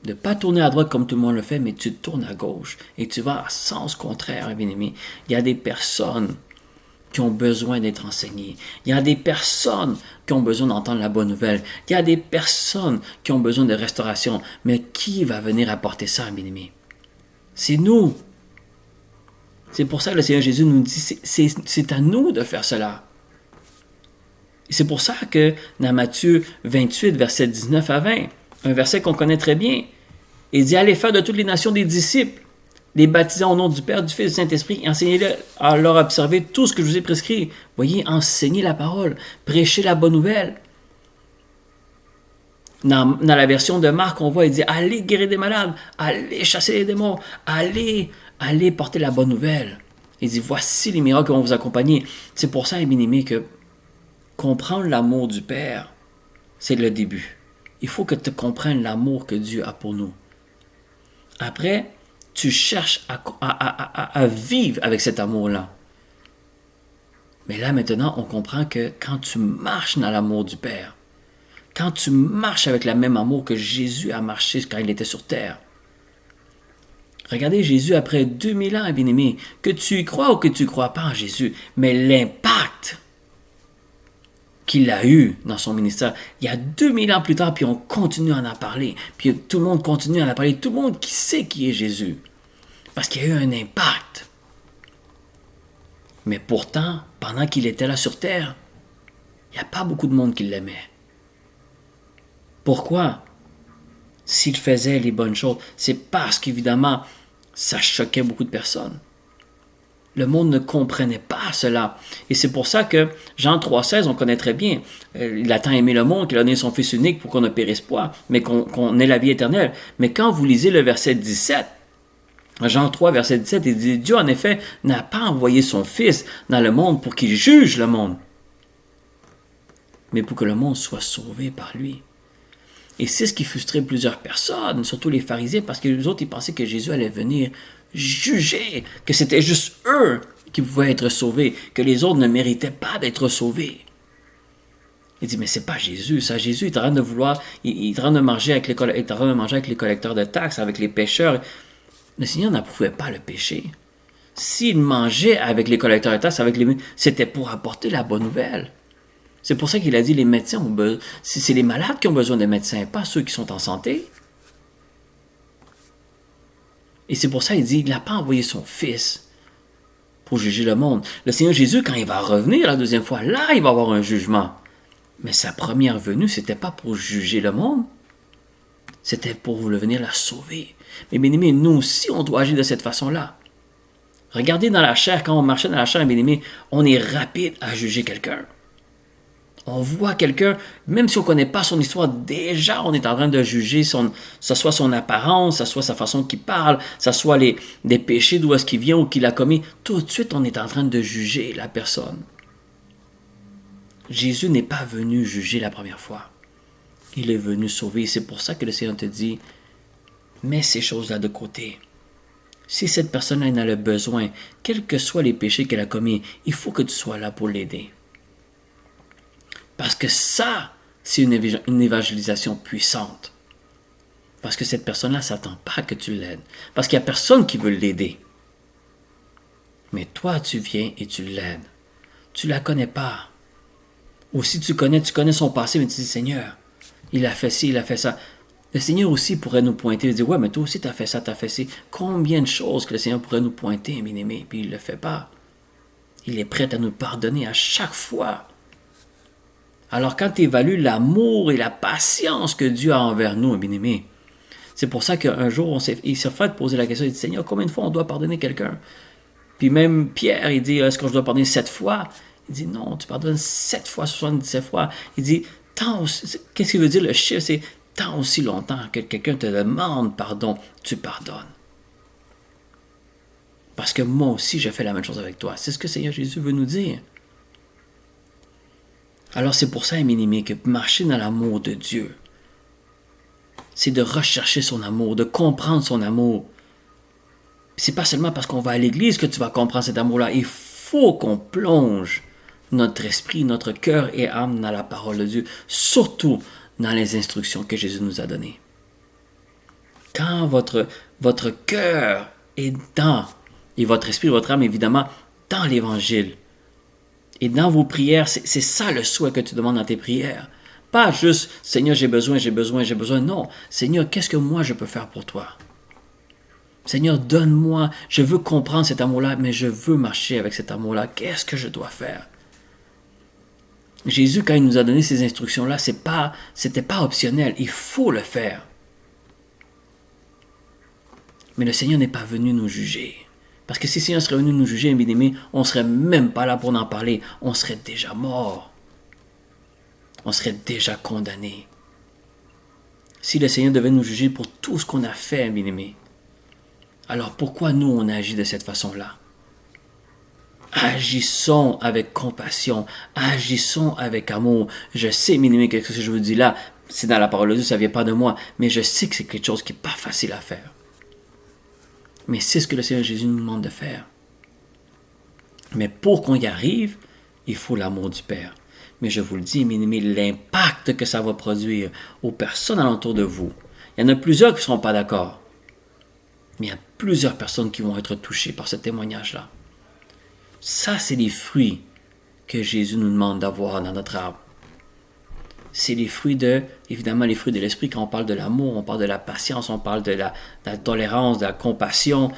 de ne pas tourner à droite comme tout le monde le fait, mais tu tournes à gauche et tu vas à sens contraire, bien-aimé. Il y a des personnes qui ont besoin d'être enseignées. Il y a des personnes qui ont besoin d'entendre la bonne nouvelle. Il y a des personnes qui ont besoin de restauration. Mais qui va venir apporter ça, bien-aimé? C'est nous. C'est pour ça que le Seigneur Jésus nous dit, c'est à nous de faire cela. Et c'est pour ça que dans Matthieu 28, versets 19 à 20, un verset qu'on connaît très bien, il dit « Allez faire de toutes les nations des disciples, les baptisant au nom du Père, du Fils et du Saint-Esprit, et enseignez-les à leur observer tout ce que je vous ai prescrit. » Voyez, enseignez la parole, prêchez la bonne nouvelle. Dans la version de Marc, on voit, il dit « Allez guérir des malades, allez chasser les démons, allez porter la bonne nouvelle. » Il dit « Voici les miracles qui vont vous accompagner. » C'est pour ça, bien aimé, que comprendre l'amour du Père, c'est le début. Il faut que tu comprennes l'amour que Dieu a pour nous. Après, tu cherches à vivre avec cet amour-là. Mais là, maintenant, on comprend que quand tu marches dans l'amour du Père, quand tu marches avec le même amour que Jésus a marché quand il était sur terre, regardez Jésus après 2000 ans, bien-aimé, que tu y crois ou que tu ne crois pas en Jésus, mais l'impact qu'il a eu dans son ministère, il y a 2000 ans plus tard, puis on continue à en parler, puis tout le monde continue à en parler, tout le monde qui sait qui est Jésus, parce qu'il y a eu un impact. Mais pourtant, pendant qu'il était là sur terre, il n'y a pas beaucoup de monde qui l'aimait. Pourquoi? S'il faisait les bonnes choses, c'est parce qu'évidemment, ça choquait beaucoup de personnes. Le monde ne comprenait pas cela. Et c'est pour ça que Jean 3,16, on connaît très bien. Il a tant aimé le monde qu'il a donné son Fils unique pour qu'on ne périsse pas, mais qu'on ait la vie éternelle. Mais quand vous lisez le verset 17, Jean 3, verset 17, il dit « Dieu, en effet, n'a pas envoyé son Fils dans le monde pour qu'il juge le monde, mais pour que le monde soit sauvé par lui. » Et c'est ce qui frustrait plusieurs personnes, surtout les pharisiens, parce que les autres, ils pensaient que Jésus allait venir juger, que c'était juste eux qui pouvaient être sauvés, que les autres ne méritaient pas d'être sauvés. Il dit, mais c'est pas Jésus, ça. Jésus est en train de vouloir, il est en train de manger avec les collecteurs de taxes, avec les pécheurs. Le Seigneur ne pouvait pas le pécher. S'il mangeait avec les collecteurs de taxes, c'était pour apporter la bonne nouvelle. C'est pour ça qu'il a dit, les médecins ont besoin, c'est les malades qui ont besoin de médecins, pas ceux qui sont en santé. Et c'est pour ça qu'il dit, il n'a pas envoyé son Fils pour juger le monde. Le Seigneur Jésus, quand il va revenir la deuxième fois, là, il va avoir un jugement. Mais sa première venue, c'était pas pour juger le monde. C'était pour venir la sauver. Mais bien-aimés, nous aussi, on doit agir de cette façon-là. Regardez dans la chair, quand on marchait dans la chair, bien-aimés, on est rapide à juger quelqu'un. On voit quelqu'un, même si on ne connaît pas son histoire, déjà on est en train de juger, ça soit son apparence, ça soit sa façon qu'il parle, ça soit des péchés d'où est-ce qu'il vient ou qu'il a commis. Tout de suite, on est en train de juger la personne. Jésus n'est pas venu juger la première fois. Il est venu sauver. C'est pour ça que le Seigneur te dit, mets ces choses-là de côté. Si cette personne-là en a le besoin, quels que soient les péchés qu'elle a commis, il faut que tu sois là pour l'aider. Parce que ça, c'est une évangélisation puissante. Parce que cette personne-là ne s'attend pas que tu l'aides. Parce qu'il n'y a personne qui veut l'aider. Mais toi, tu viens et tu l'aides. Tu ne la connais pas. Ou si tu connais son passé, mais tu dis, Seigneur, il a fait ci, il a fait ça. Le Seigneur aussi pourrait nous pointer et dire, ouais, mais toi aussi, tu as fait ça, tu as fait ci. Combien de choses que le Seigneur pourrait nous pointer, bien-aimé, puis il ne le fait pas. Il est prêt à nous pardonner à chaque fois. Alors, quand tu évalues l'amour et la patience que Dieu a envers nous, bien-aimé, c'est pour ça qu'un jour, il s'est fait poser la question, il dit, Seigneur, combien de fois on doit pardonner quelqu'un? Puis même Pierre, il dit, est-ce que je dois pardonner 7 fois? Il dit, non, tu pardonnes 7 fois, 77 fois. Il dit, qu'est-ce qu'il veut dire le chiffre? C'est tant aussi longtemps que quelqu'un te demande pardon, tu pardonnes. Parce que moi aussi, j'ai fait la même chose avec toi. C'est ce que Seigneur Jésus veut nous dire. Alors c'est pour ça, bien-aimé, que marcher dans l'amour de Dieu, c'est de rechercher son amour, de comprendre son amour. C'est pas seulement parce qu'on va à l'église que tu vas comprendre cet amour-là. Il faut qu'on plonge notre esprit, notre cœur et âme dans la parole de Dieu, surtout dans les instructions que Jésus nous a données. Quand votre cœur est dans, et votre esprit, votre âme, évidemment, dans l'Évangile, et dans vos prières, c'est ça le souhait que tu demandes dans tes prières. Pas juste, Seigneur, j'ai besoin. Non, Seigneur, qu'est-ce que moi je peux faire pour toi? Seigneur, donne-moi, je veux comprendre cet amour-là, mais je veux marcher avec cet amour-là. Qu'est-ce que je dois faire? Jésus, quand il nous a donné ces instructions-là, c'était pas optionnel. Il faut le faire. Mais le Seigneur n'est pas venu nous juger. Parce que si le Seigneur serait venu nous juger, bien aimé, on ne serait même pas là pour en parler. On serait déjà mort. On serait déjà condamné. Si le Seigneur devait nous juger pour tout ce qu'on a fait, bien aimé, alors pourquoi nous, on agit de cette façon-là? Agissons avec compassion, agissons avec amour. Je sais, bien aimé, que ce que je vous dis là, c'est dans la parole de Dieu, ça ne vient pas de moi, mais je sais que c'est quelque chose qui n'est pas facile à faire. Mais c'est ce que le Seigneur Jésus nous demande de faire. Mais pour qu'on y arrive, il faut l'amour du Père. Mais je vous le dis, bien aimé, l'impact que ça va produire aux personnes alentour de vous. Il y en a plusieurs qui ne seront pas d'accord. Mais il y a plusieurs personnes qui vont être touchées par ce témoignage-là. Ça, c'est les fruits que Jésus nous demande d'avoir dans notre arbre. C'est les fruits évidemment les fruits de l'esprit. Quand on parle de l'amour, on parle de la patience, on parle de la tolérance, de la compassion,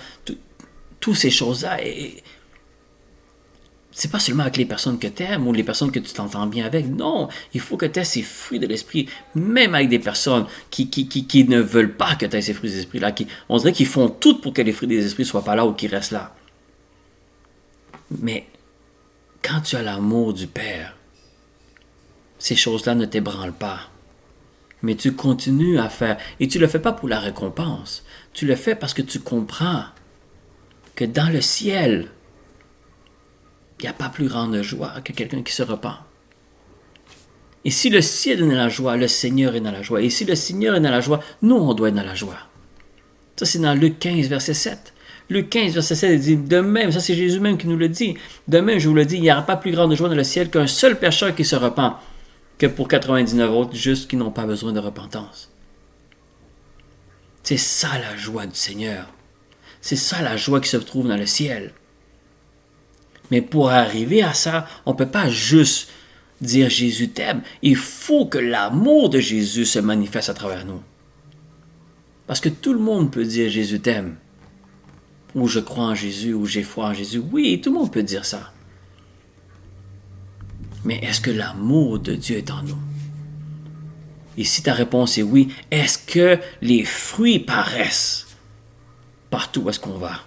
toutes ces choses-là. Et c'est pas seulement avec les personnes que tu aimes ou les personnes que tu t'entends bien avec. Non, il faut que tu aies ces fruits de l'esprit, même avec des personnes qui ne veulent pas que tu aies ces fruits de l'esprit-là. On dirait qu'ils font tout pour que les fruits des esprits ne soient pas là ou qu'ils restent là. Mais quand tu as l'amour du Père, ces choses-là ne t'ébranlent pas. Mais tu continues à faire. Et tu ne le fais pas pour la récompense. Tu le fais parce que tu comprends que dans le ciel, il n'y a pas plus grande joie que quelqu'un qui se repent. Et si le ciel est dans la joie, le Seigneur est dans la joie. Et si le Seigneur est dans la joie, nous, on doit être dans la joie. Ça, c'est dans Luc 15, verset 7. Luc 15, verset 16, il dit, de même, ça c'est Jésus même qui nous le dit, de même, je vous le dis, il n'y aura pas plus grande joie dans le ciel qu'un seul pécheur qui se repent, que pour 99 autres justes qui n'ont pas besoin de repentance. C'est ça la joie du Seigneur. C'est ça la joie qui se trouve dans le ciel. Mais pour arriver à ça, on ne peut pas juste dire Jésus t'aime. Il faut que l'amour de Jésus se manifeste à travers nous. Parce que tout le monde peut dire Jésus t'aime. Ou je crois en Jésus, ou j'ai foi en Jésus. Oui, tout le monde peut dire ça. Mais est-ce que l'amour de Dieu est en nous? Et si ta réponse est oui, est-ce que les fruits paraissent partout où est-ce qu'on va?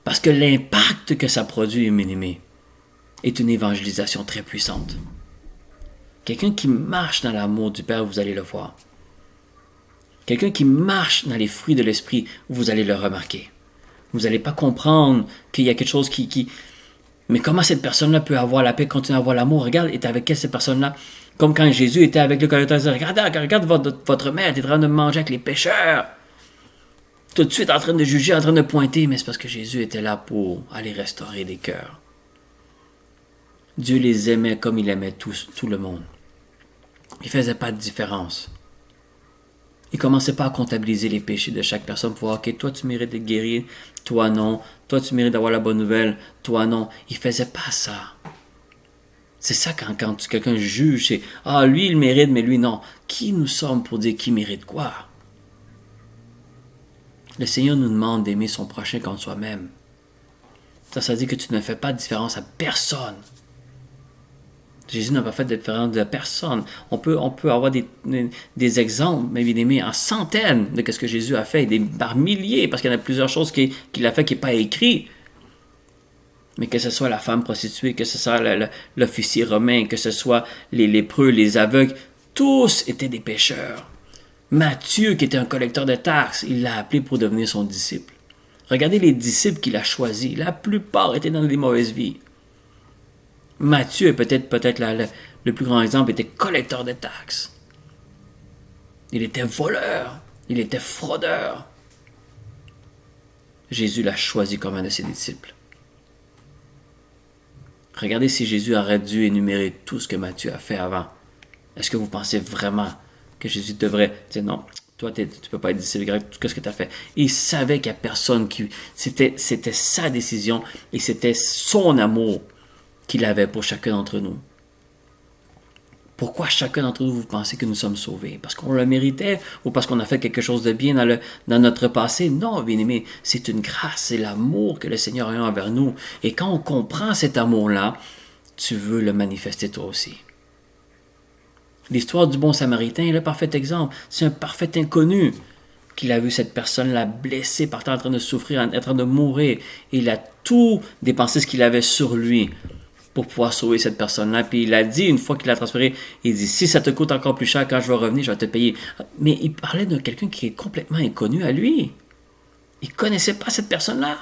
Parce que l'impact que ça produit, bien-aimé, est une évangélisation très puissante. Quelqu'un qui marche dans l'amour du Père, vous allez le voir. Quelqu'un qui marche dans les fruits de l'Esprit, vous allez le remarquer. Vous n'allez pas comprendre qu'il y a quelque chose qui... Mais comment cette personne-là peut avoir la paix, continuer à avoir l'amour? Regarde, est avec elle, cette personne-là? Comme quand Jésus était avec le collecteur, il disait, regarde votre mère, elle est en train de manger avec les pécheurs. Tout de suite en train de juger, en train de pointer, mais c'est parce que Jésus était là pour aller restaurer des cœurs. Dieu les aimait comme il aimait tout le monde. Il ne faisait pas de différence. Il ne commençait pas à comptabiliser les péchés de chaque personne pour voir, ok, toi tu mérites d'être guéri, toi non, toi tu mérites d'avoir la bonne nouvelle, toi non. Il ne faisait pas ça. C'est ça quand quelqu'un juge, c'est « Ah, lui il mérite, mais lui non ». Qui nous sommes pour dire qui mérite quoi? Le Seigneur nous demande d'aimer son prochain comme soi-même. Ça veut dire que tu ne fais pas de différence à personne. Jésus n'a pas fait de différence de personne. On peut avoir des exemples, mais bien aimés, en centaines de ce que Jésus a fait, par milliers, parce qu'il y en a plusieurs choses qu'il a fait qui n'est pas écrit. Mais que ce soit la femme prostituée, que ce soit l'officier romain, que ce soit les lépreux, les aveugles, tous étaient des pécheurs. Matthieu, qui était un collecteur de taxes, il l'a appelé pour devenir son disciple. Regardez les disciples qu'il a choisis. La plupart étaient dans des mauvaises vies. Matthieu est peut-être le plus grand exemple, était collecteur de taxes. Il était voleur. Il était fraudeur. Jésus l'a choisi comme un de ses disciples. Regardez si Jésus aurait dû énumérer tout ce que Matthieu a fait avant. Est-ce que vous pensez vraiment que Jésus devrait dire non, toi tu ne peux pas être disciple grec, tout ce que tu as fait? Il savait qu'il n'y a personne qui... C'était sa décision et c'était son amour qu'il avait pour chacun d'entre nous. Pourquoi chacun d'entre nous, vous pensez que nous sommes sauvés? Parce qu'on le méritait ou parce qu'on a fait quelque chose de bien dans notre passé? Non, bien-aimé, c'est une grâce, c'est l'amour que le Seigneur a envers nous. Et quand on comprend cet amour-là, tu veux le manifester toi aussi. L'histoire du bon Samaritain est le parfait exemple. C'est un parfait inconnu qu'il a vu cette personne-là blessée, par terre en train de souffrir, en train de mourir. Et il a tout dépensé ce qu'il avait sur lui pour pouvoir sauver cette personne-là. Puis il a dit, une fois qu'il l'a transféré, il dit, si ça te coûte encore plus cher, quand je vais revenir, je vais te payer. Mais il parlait de quelqu'un qui est complètement inconnu à lui. Il ne connaissait pas cette personne-là.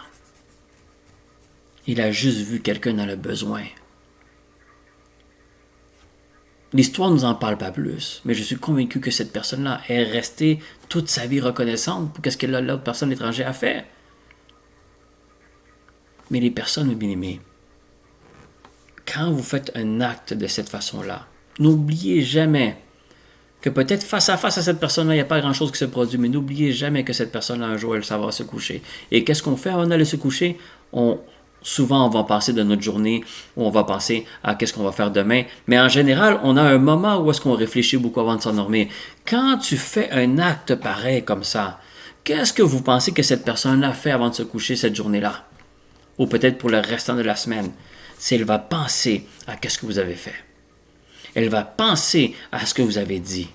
Il a juste vu quelqu'un dans le besoin. L'histoire ne nous en parle pas plus, mais je suis convaincu que cette personne-là est restée toute sa vie reconnaissante pour ce que l'autre personne étrangère a fait. Mais les personnes, bien aimées, quand vous faites un acte de cette façon-là, n'oubliez jamais que peut-être face à cette personne-là, il n'y a pas grand-chose qui se produit, mais n'oubliez jamais que cette personne-là, un jour, elle saura se coucher. Et qu'est-ce qu'on fait avant d'aller se coucher? Souvent, on va passer de notre journée, ou on va penser à qu'est-ce qu'on va faire demain. Mais en général, on a un moment où est-ce qu'on réfléchit beaucoup avant de s'endormir. Quand tu fais un acte pareil comme ça, qu'est-ce que vous pensez que cette personne-là fait avant de se coucher cette journée-là? Ou peut-être pour le restant de la semaine? C'est elle va penser à qu'est-ce que vous avez fait. Elle va penser à ce que vous avez dit.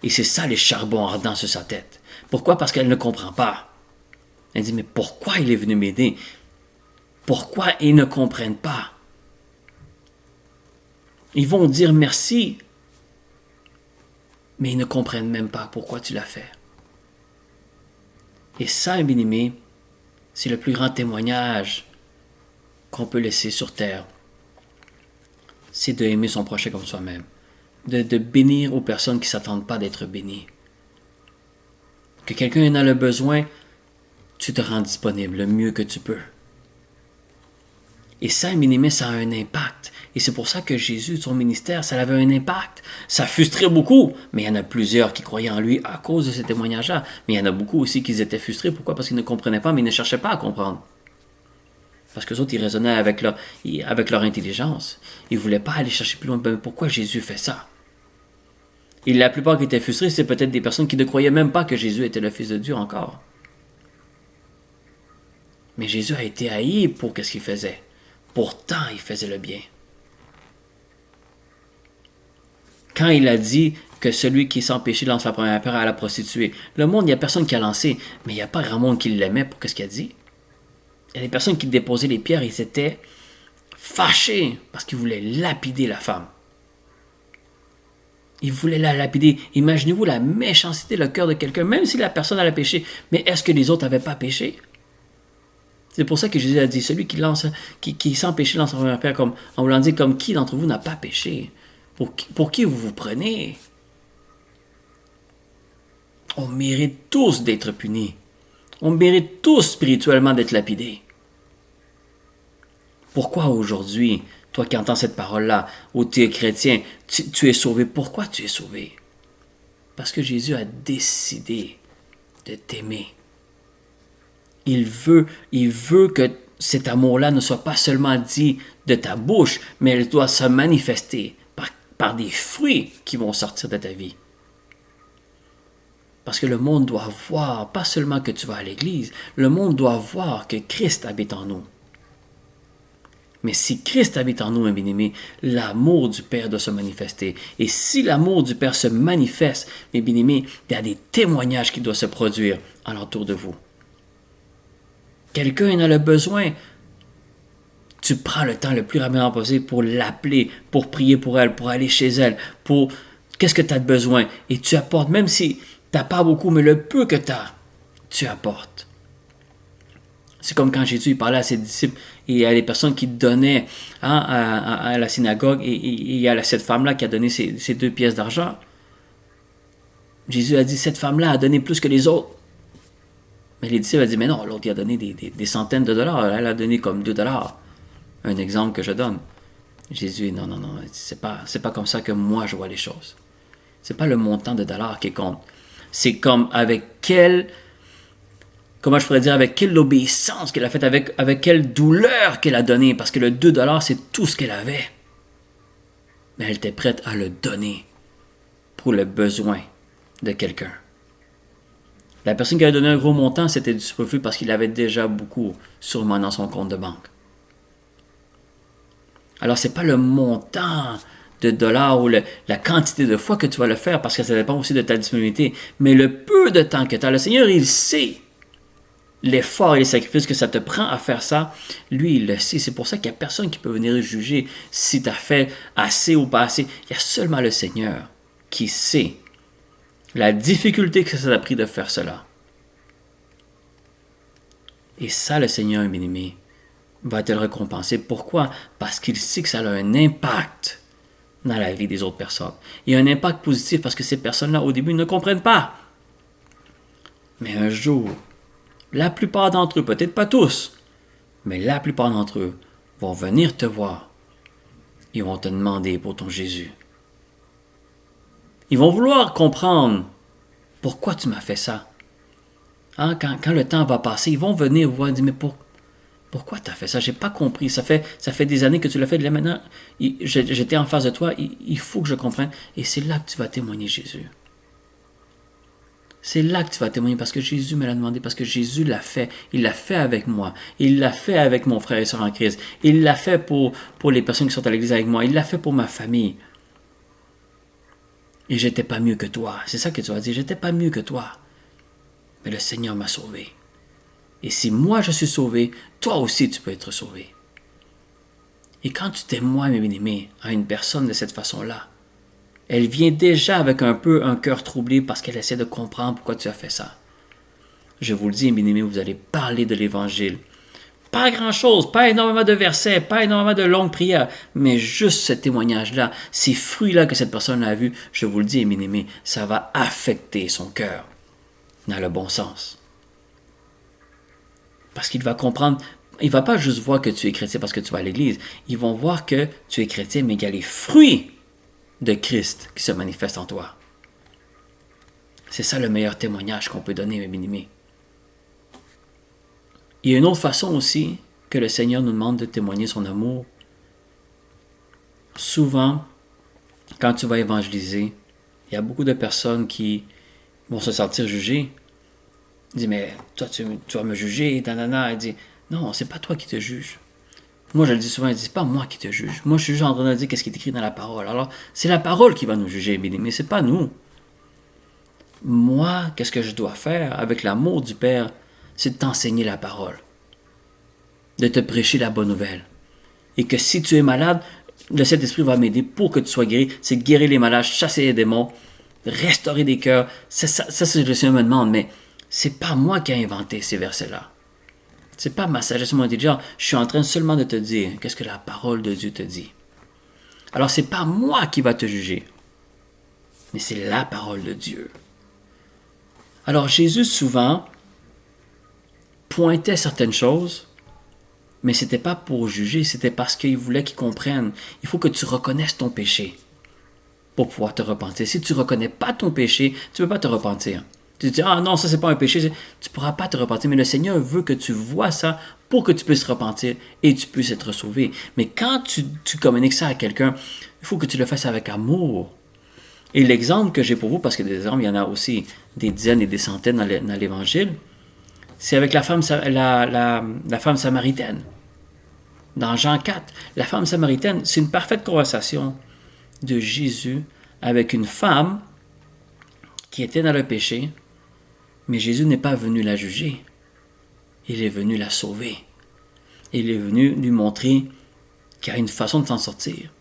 Et c'est ça les charbons ardents sur sa tête. Pourquoi? Parce qu'elle ne comprend pas. Elle dit, mais pourquoi il est venu m'aider? Pourquoi ils ne comprennent pas? Ils vont dire merci, mais ils ne comprennent même pas pourquoi tu l'as fait. Et ça, bien aimé, c'est le plus grand témoignage qu'on peut laisser sur terre. C'est d'aimer son prochain comme soi-même. De bénir aux personnes qui ne s'attendent pas d'être bénies. Que quelqu'un en a le besoin, tu te rends disponible le mieux que tu peux. Et ça, bien-aimé, ça a un impact. Et c'est pour ça que Jésus, son ministère, ça avait un impact. Ça frustrait beaucoup, mais il y en a plusieurs qui croyaient en lui à cause de ces témoignages-là. Mais il y en a beaucoup aussi qui étaient frustrés. Pourquoi? Parce qu'ils ne comprenaient pas, mais ils ne cherchaient pas à comprendre. Parce que les autres, ils raisonnaient avec leur intelligence. Ils ne voulaient pas aller chercher plus loin. Mais pourquoi Jésus fait ça? Et la plupart qui étaient frustrés, c'est peut-être des personnes qui ne croyaient même pas que Jésus était le Fils de Dieu encore. Mais Jésus a été haï pour ce qu'il faisait. Pourtant, il faisait le bien. Quand il a dit que celui qui est sans péché lance la première pierre à la prostituée, le monde, il n'y a personne qui a lancé, mais il n'y a pas grand monde qui l'aimait pour ce qu'il a dit. Il y a des personnes qui déposaient les pierres, ils étaient fâchés parce qu'ils voulaient lapider la femme. Ils voulaient la lapider. Imaginez-vous la méchanceté, le cœur de quelqu'un, même si la personne a péché. Mais est-ce que les autres n'avaient pas péché? C'est pour ça que Jésus a dit, celui qui est sans péché lance la première pierre, en voulant dire comme qui d'entre vous n'a pas péché? Pour qui vous vous prenez? On mérite tous d'être punis. On mérite tous spirituellement d'être lapidés. Pourquoi aujourd'hui, toi qui entends cette parole-là, ou tu es chrétien, tu es sauvé? Pourquoi tu es sauvé? Parce que Jésus a décidé de t'aimer. Il veut que cet amour-là ne soit pas seulement dit de ta bouche, mais il doit se manifester par des fruits qui vont sortir de ta vie. Parce que le monde doit voir, pas seulement que tu vas à l'église, le monde doit voir que Christ habite en nous. Mais si Christ habite en nous, mes bien-aimés, l'amour du Père doit se manifester. Et si l'amour du Père se manifeste, mes bien-aimés, il y a des témoignages qui doivent se produire alentour de vous. Quelqu'un en a le besoin, tu prends le temps le plus rapidement possible pour l'appeler, pour prier pour elle, pour aller chez elle, pour qu'est-ce que tu as de besoin. Et tu apportes, même si tu n'as pas beaucoup, mais le peu que tu as, tu apportes. C'est comme quand Jésus parlait à ses disciples et à des personnes qui donnaient à la synagogue, et il y a cette femme-là qui a donné ses 2 pièces d'argent. Jésus a dit, cette femme-là a donné plus que les autres. Mais les disciples ont dit, mais non, l'autre il a donné des centaines de dollars, elle a donné comme 2 dollars. Un exemple que je donne. Jésus, non, c'est pas comme ça que moi je vois les choses. C'est pas le montant de dollars qui compte. C'est comme avec quelle obéissance qu'elle a faite, avec quelle douleur qu'elle a donné, parce que le 2 dollars, c'est tout ce qu'elle avait. Mais elle était prête à le donner pour le besoin de quelqu'un. La personne qui a donné un gros montant, c'était du superflu parce qu'il avait déjà beaucoup, sûrement dans son compte de banque. Alors, ce n'est pas le montant de dollars ou la quantité de fois que tu vas le faire, parce que ça dépend aussi de ta disponibilité, mais le peu de temps que tu as. Le Seigneur, il sait l'effort et les sacrifices que ça te prend à faire ça. Lui, il le sait. C'est pour ça qu'il n'y a personne qui peut venir juger si tu as fait assez ou pas assez. Il y a seulement le Seigneur qui sait la difficulté que ça t'a pris de faire cela. Et ça, le Seigneur, bien-aimé, va te le récompenser. Pourquoi? Parce qu'il sait que ça a un impact dans la vie des autres personnes. Il y a un impact positif parce que ces personnes-là, au début, ne comprennent pas. Mais un jour, la plupart d'entre eux, peut-être pas tous, mais la plupart d'entre eux vont venir te voir. Ils vont te demander pour ton Jésus. Ils vont vouloir comprendre pourquoi tu m'as fait ça. Quand le temps va passer, ils vont venir voir et dire, mais pourquoi tu as fait ça? J'ai pas compris. Ça fait des années que tu l'as fait. Là, maintenant, j'étais en face de toi. Il faut que je comprenne. Et c'est là que tu vas témoigner Jésus. C'est là que tu vas témoigner parce que Jésus me l'a demandé, parce que Jésus l'a fait. Il l'a fait avec moi. Il l'a fait avec mon frère et soeur en Christ. Il l'a fait pour les personnes qui sont à l'église avec moi. Il l'a fait pour ma famille. Et j'étais pas mieux que toi. C'est ça que tu vas dire. J'étais pas mieux que toi. Mais le Seigneur m'a sauvé. Et si moi je suis sauvé, toi aussi tu peux être sauvé. Et quand tu témoignes, mes bien-aimés, à une personne de cette façon-là, elle vient déjà avec un cœur troublé parce qu'elle essaie de comprendre pourquoi tu as fait ça. Je vous le dis, mes bien-aimés, vous allez parler de l'Évangile. Pas grand-chose, pas énormément de versets, pas énormément de longues prières, mais juste ce témoignage-là, ces fruits-là que cette personne a vus, je vous le dis, mes bien-aimés, ça va affecter son cœur. dans le bon sens. Parce qu'il va comprendre, il ne va pas juste voir que tu es chrétien parce que tu vas à l'église. Ils vont voir que tu es chrétien, mais qu'il y a les fruits de Christ qui se manifestent en toi. C'est ça le meilleur témoignage qu'on peut donner, mes bien-aimés. Il y a une autre façon aussi que le Seigneur nous demande de témoigner son amour. Souvent, quand tu vas évangéliser, il y a beaucoup de personnes qui vont se sentir jugées. Ils disent, mais toi, tu vas me juger, nanana. Elle dit, non, c'est pas toi qui te juge. Moi, je le dis souvent, elle dit, c'est pas moi qui te juge. Moi, je suis juste en train de dire qu'est-ce qui est écrit dans la parole. Alors, c'est la parole qui va nous juger, mais c'est pas nous. Moi, qu'est-ce que je dois faire avec l'amour du Père? C'est de t'enseigner la parole, de te prêcher la bonne nouvelle. Et que si tu es malade, le Saint-Esprit va m'aider pour que tu sois guéri. C'est guérir les malades, chasser les démons, restaurer des cœurs. Ça c'est le Seigneur me demande, mais c'est pas moi qui ai inventé ces versets-là. C'est pas ma sagesse, mon intelligence. Je suis en train seulement de te dire qu'est-ce que la parole de Dieu te dit. Alors c'est pas moi qui va te juger, mais c'est la parole de Dieu. Alors Jésus souvent pointait certaines choses, mais ce n'était pas pour juger, c'était parce qu'il voulait qu'ils comprennent. Il faut que tu reconnaisses ton péché pour pouvoir te repentir. Si tu ne reconnais pas ton péché, tu ne peux pas te repentir. Tu te dis, ah non, ça c'est pas un péché, tu ne pourras pas te repentir. Mais le Seigneur veut que tu vois ça pour que tu puisses te repentir et tu puisses être sauvé. Mais quand tu communiques ça à quelqu'un, il faut que tu le fasses avec amour. Et l'exemple que j'ai pour vous, parce que des exemples, il y en a aussi des dizaines et des centaines dans l'Évangile, c'est avec la femme samaritaine. Dans Jean 4, la femme samaritaine, c'est une parfaite conversation de Jésus avec une femme qui était dans le péché, mais Jésus n'est pas venu la juger. Il est venu la sauver. Il est venu lui montrer qu'il y a une façon de s'en sortir.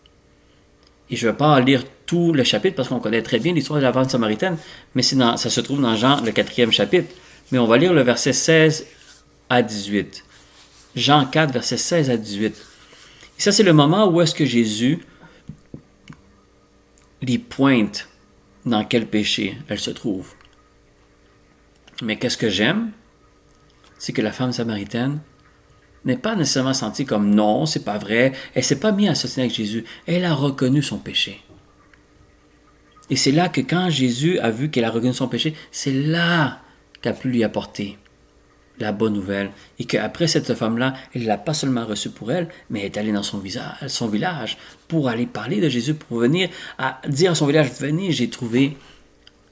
Et je ne vais pas lire tout le chapitre parce qu'on connaît très bien l'histoire de la femme samaritaine, mais ça se trouve dans Jean, le 4e chapitre. Mais on va lire le verset 16 à 18. Jean 4, verset 16 à 18. Et ça, c'est le moment où est-ce que Jésus lui pointe dans quel péché elle se trouve. Mais qu'est-ce que j'aime? C'est que la femme samaritaine n'est pas nécessairement sentie comme non, c'est pas vrai. Elle ne s'est pas mise à s'associer avec Jésus. Elle a reconnu son péché. Et c'est là que quand Jésus a vu qu'elle a reconnu son péché, c'est là qu'elle a pu lui apporter la bonne nouvelle. Et qu'après cette femme-là, elle ne l'a pas seulement reçue pour elle, mais elle est allée dans son village pour aller parler de Jésus, pour venir à dire à son village, venez, j'ai trouvé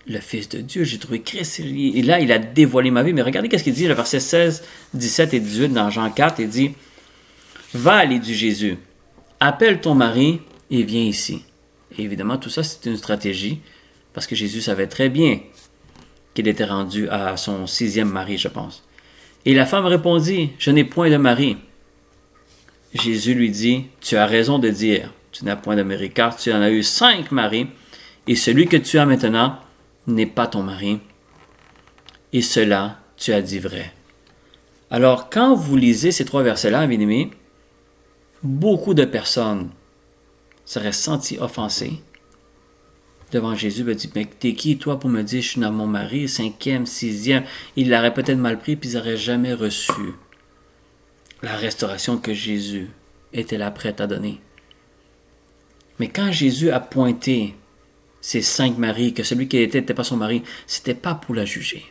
le Fils de Dieu, j'ai trouvé Christ. Et là, il a dévoilé ma vie. Mais regardez qu'est-ce qu'il dit, le verset 16, 17 et 18 dans Jean 4, il dit, va, lui dit Jésus, appelle ton mari et viens ici. Et évidemment, tout ça, c'est une stratégie, parce que Jésus savait très bien qu'il était rendu à son 6e mari, je pense. Et la femme répondit, je n'ai point de mari. Jésus lui dit, tu as raison de dire, tu n'as point de mari, car tu en as eu 5 maris, et celui que tu as maintenant n'est pas ton mari. Et cela, tu as dit vrai. Alors, quand vous lisez ces 3 versets-là, bien aimés, beaucoup de personnes seraient senties offensées devant Jésus, me dit, mais t'es qui toi pour me dire je suis dans mon mari, 5e, 6e, il l'aurait peut-être mal pris, puis ils n'auraient jamais reçu la restauration que Jésus était là prêt à donner. Mais quand Jésus a pointé ces 5 maris, que celui qui n'était pas son mari, c'était pas pour la juger.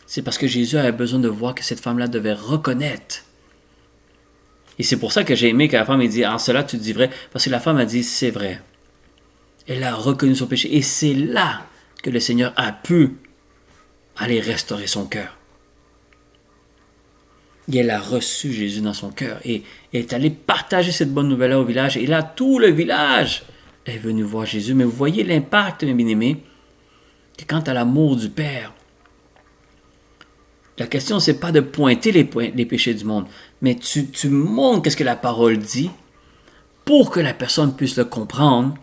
C'est parce que Jésus avait besoin de voir que cette femme-là devait reconnaître. Et c'est pour ça que j'ai aimé que la femme ait dit, en cela tu dis vrai, parce que la femme a dit, c'est vrai. Elle a reconnu son péché. Et c'est là que le Seigneur a pu aller restaurer son cœur. Et elle a reçu Jésus dans son cœur. Et elle est allée partager cette bonne nouvelle-là au village. Et là, tout le village est venu voir Jésus. Mais vous voyez l'impact, mes bien-aimés, que quant à l'amour du Père, la question, c'est pas de pointer les péchés du monde, mais tu montres qu'est-ce que la parole dit pour que la personne puisse le comprendre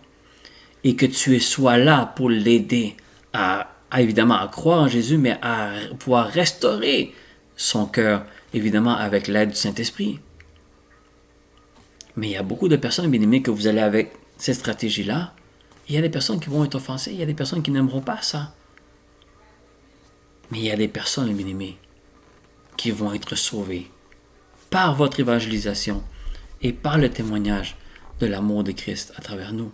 et que tu sois là pour l'aider évidemment à croire en Jésus, mais à pouvoir restaurer son cœur, évidemment avec l'aide du Saint-Esprit. Mais il y a beaucoup de personnes, bien aimées, que vous allez avec cette stratégie-là. Il y a des personnes qui vont être offensées, il y a des personnes qui n'aimeront pas ça. Mais il y a des personnes, bien-aimés, qui vont être sauvées par votre évangélisation et par le témoignage de l'amour de Christ à travers nous.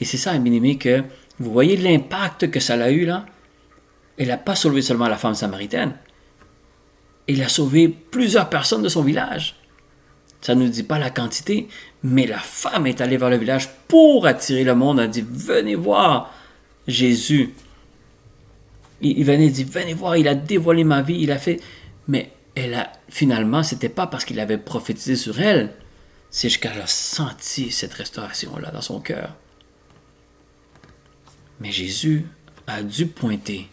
Et c'est ça, bien-aimés, que vous voyez l'impact que ça a eu là. Elle n'a pas sauvé seulement la femme samaritaine. Il a sauvé plusieurs personnes de son village. Ça ne nous dit pas la quantité, mais la femme est allée vers le village pour attirer le monde. Elle a dit, venez voir Jésus. Il venait dire, venez voir, il a dévoilé ma vie, il a fait... Mais finalement, ce n'était pas parce qu'il avait prophétisé sur elle, c'est juste qu'elle a senti cette restauration-là dans son cœur. Mais Jésus a dû pointer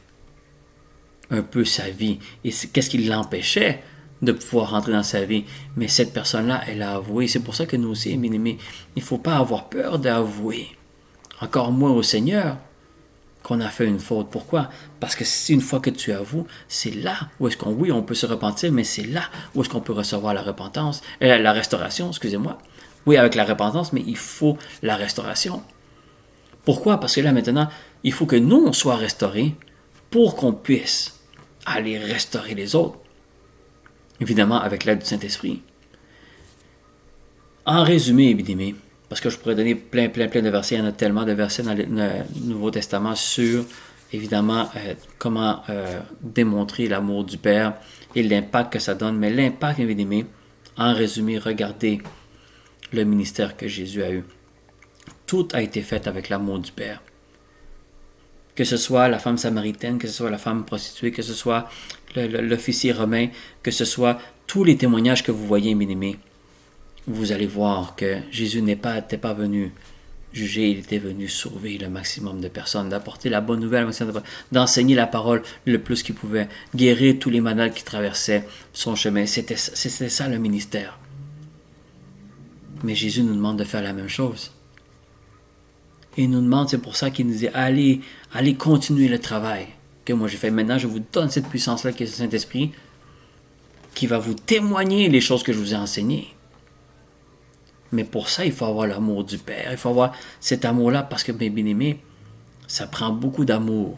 un peu sa vie. Et qu'est-ce qui l'empêchait de pouvoir rentrer dans sa vie? Mais cette personne-là, elle a avoué. C'est pour ça que nous aussi, bien-aimés, il ne faut pas avoir peur d'avouer. Encore moins au Seigneur qu'on a fait une faute. Pourquoi? Parce que si une fois que tu avoues, c'est là où est-ce on peut se repentir, mais c'est là où est-ce qu'on peut recevoir la repentance, la restauration, excusez-moi. Oui, avec la repentance, mais il faut la restauration. Pourquoi? Parce que là, maintenant, il faut que nous, on soit restaurés pour qu'on puisse aller restaurer les autres. Évidemment, avec l'aide du Saint-Esprit. En résumé, bien-aimés, parce que je pourrais donner plein de versets, il y en a tellement de versets dans le Nouveau Testament sur, évidemment, comment démontrer l'amour du Père et l'impact que ça donne. Mais l'impact, bien-aimés, en résumé, regardez le ministère que Jésus a eu. Tout a été fait avec l'amour du Père. Que ce soit la femme samaritaine, que ce soit la femme prostituée, que ce soit l'officier romain, que ce soit tous les témoignages que vous voyez, bien-aimés, vous allez voir que Jésus n'était pas venu juger, il était venu sauver le maximum de personnes, d'apporter la bonne nouvelle, d'enseigner la parole le plus qu'il pouvait, guérir tous les malades qui traversaient son chemin. C'était ça le ministère. Mais Jésus nous demande de faire la même chose. Il nous demande, c'est pour ça qu'il nous dit, allez continuer le travail que moi j'ai fait. Maintenant, je vous donne cette puissance-là qui est le Saint-Esprit, qui va vous témoigner les choses que je vous ai enseignées. Mais pour ça, il faut avoir l'amour du Père. Il faut avoir cet amour-là parce que, mes bien-aimés, ça prend beaucoup d'amour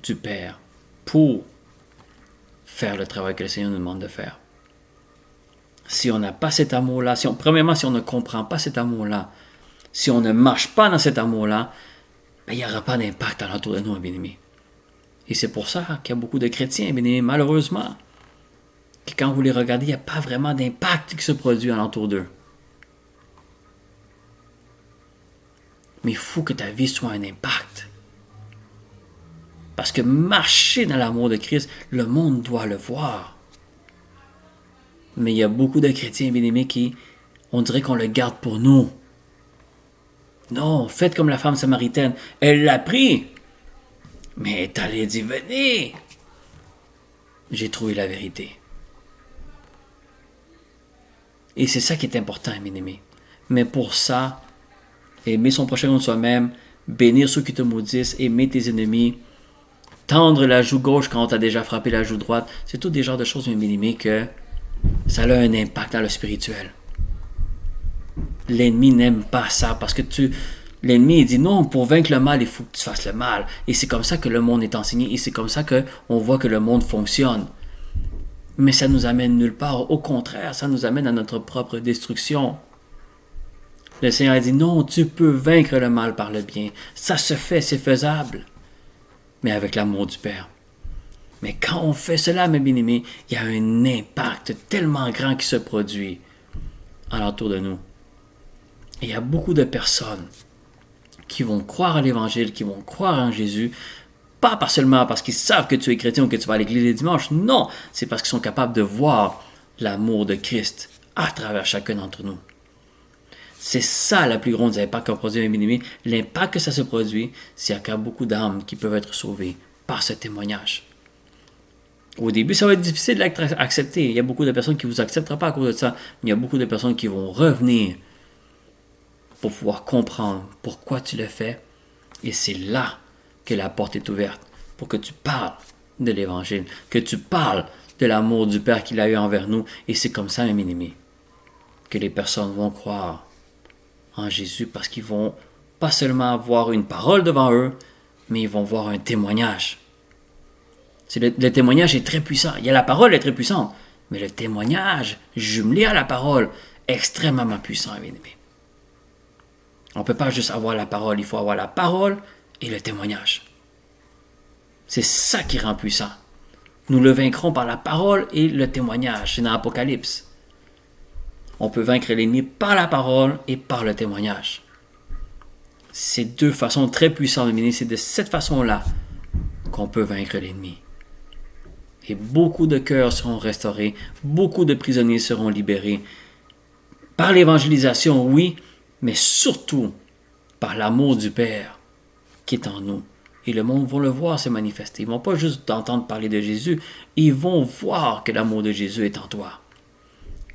du Père pour faire le travail que le Seigneur nous demande de faire. Si on n'a pas cet amour-là, premièrement, si on ne comprend pas cet amour-là, si on ne marche pas dans cet amour-là, il n'y aura pas d'impact alentour de nous, bien-aimés. Et c'est pour ça qu'il y a beaucoup de chrétiens, bien-aimés, malheureusement, que quand vous les regardez, il n'y a pas vraiment d'impact qui se produit alentour d'eux. Mais il faut que ta vie soit un impact. Parce que marcher dans l'amour de Christ, le monde doit le voir. Mais il y a beaucoup de chrétiens, bien-aimés, qui, on dirait qu'on le garde pour nous. Non, faites comme la femme samaritaine. Elle l'a pris. Mais elle est allée dire, venez. J'ai trouvé la vérité. Et c'est ça qui est important, bien-aimés. Mais pour ça, aimer son prochain comme soi-même, bénir ceux qui te maudissent, aimer tes ennemis, tendre la joue gauche quand on t'a déjà frappé la joue droite, c'est tout des genres de choses, bien-aimés, que ça a un impact dans le spirituel. L'ennemi n'aime pas ça parce que l'ennemi il dit non, pour vaincre le mal, il faut que tu fasses le mal. Et c'est comme ça que le monde est enseigné et c'est comme ça qu'on voit que le monde fonctionne. Mais ça nous amène nulle part. Au contraire, ça nous amène à notre propre destruction. Le Seigneur a dit non, tu peux vaincre le mal par le bien. Ça se fait, c'est faisable. Mais avec l'amour du Père. Mais quand on fait cela, mes bien-aimés, il y a un impact tellement grand qui se produit alentour de nous. Et il y a beaucoup de personnes qui vont croire à l'Évangile, qui vont croire en Jésus, pas seulement parce qu'ils savent que tu es chrétien ou que tu vas à l'église les dimanches, non, c'est parce qu'ils sont capables de voir l'amour de Christ à travers chacun d'entre nous. C'est ça la plus grande impact qu'on produit, mes bien-aimés. L'impact que ça se produit, c'est qu'il y a beaucoup d'âmes qui peuvent être sauvées par ce témoignage. Au début, ça va être difficile de l'accepter. Il y a beaucoup de personnes qui ne vous accepteront pas à cause de ça, mais il y a beaucoup de personnes qui vont revenir pour pouvoir comprendre pourquoi tu le fais. Et c'est là que la porte est ouverte pour que tu parles de l'Évangile, que tu parles de l'amour du Père qu'il a eu envers nous. Et c'est comme ça, mes bien-aimés, que les personnes vont croire en Jésus parce qu'ils vont pas seulement avoir une parole devant eux, mais ils vont voir un témoignage. Le témoignage est très puissant. Il y a la parole est très puissante, mais le témoignage jumelé à la parole est extrêmement puissant, bien aimé. On ne peut pas juste avoir la parole, il faut avoir la parole et le témoignage. C'est ça qui rend puissant. Nous le vaincrons par la parole et le témoignage. C'est dans l'Apocalypse. On peut vaincre l'ennemi par la parole et par le témoignage. C'est deux façons très puissantes, mais c'est de cette façon-là qu'on peut vaincre l'ennemi. Et beaucoup de cœurs seront restaurés, beaucoup de prisonniers seront libérés. Par l'évangélisation, oui, mais surtout par l'amour du Père qui est en nous. Et le monde va le voir se manifester. Ils ne vont pas juste entendre parler de Jésus, ils vont voir que l'amour de Jésus est en toi.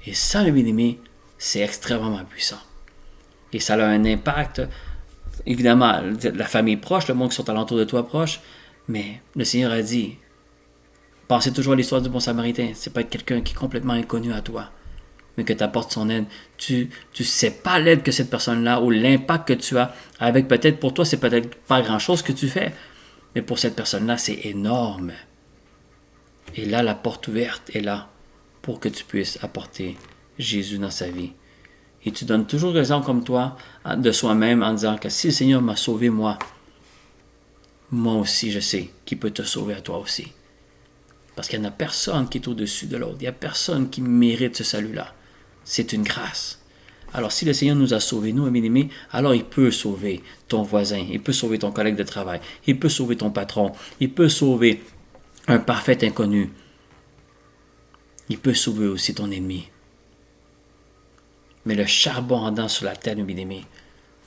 Et ça, le bien-aimé, c'est extrêmement puissant. Et ça a un impact, évidemment, la famille proche, le monde qui sont alentour de toi proche, mais le Seigneur a dit, pensez toujours à l'histoire du bon samaritain. C'est pas quelqu'un qui est complètement inconnu à toi, mais que tu apportes son aide. Tu sais pas l'aide que cette personne-là ou l'impact que tu as avec peut-être pour toi, c'est peut-être pas grand-chose que tu fais, mais pour cette personne-là, c'est énorme. Et là, la porte ouverte est là pour que tu puisses apporter Jésus dans sa vie. Et tu donnes toujours raison comme toi de soi-même en disant que si le Seigneur m'a sauvé moi aussi je sais qu'il peut te sauver à toi aussi. Parce qu'il n'y en a personne qui est au-dessus de l'autre. Il n'y a personne qui mérite ce salut-là. C'est une grâce. Alors si le Seigneur nous a sauvés, nous, bien-aimés, alors il peut sauver ton voisin, il peut sauver ton collègue de travail, il peut sauver ton patron, il peut sauver un parfait inconnu. Il peut sauver aussi ton ennemi. Mais le charbon ardent sur la terre, bien-aimés,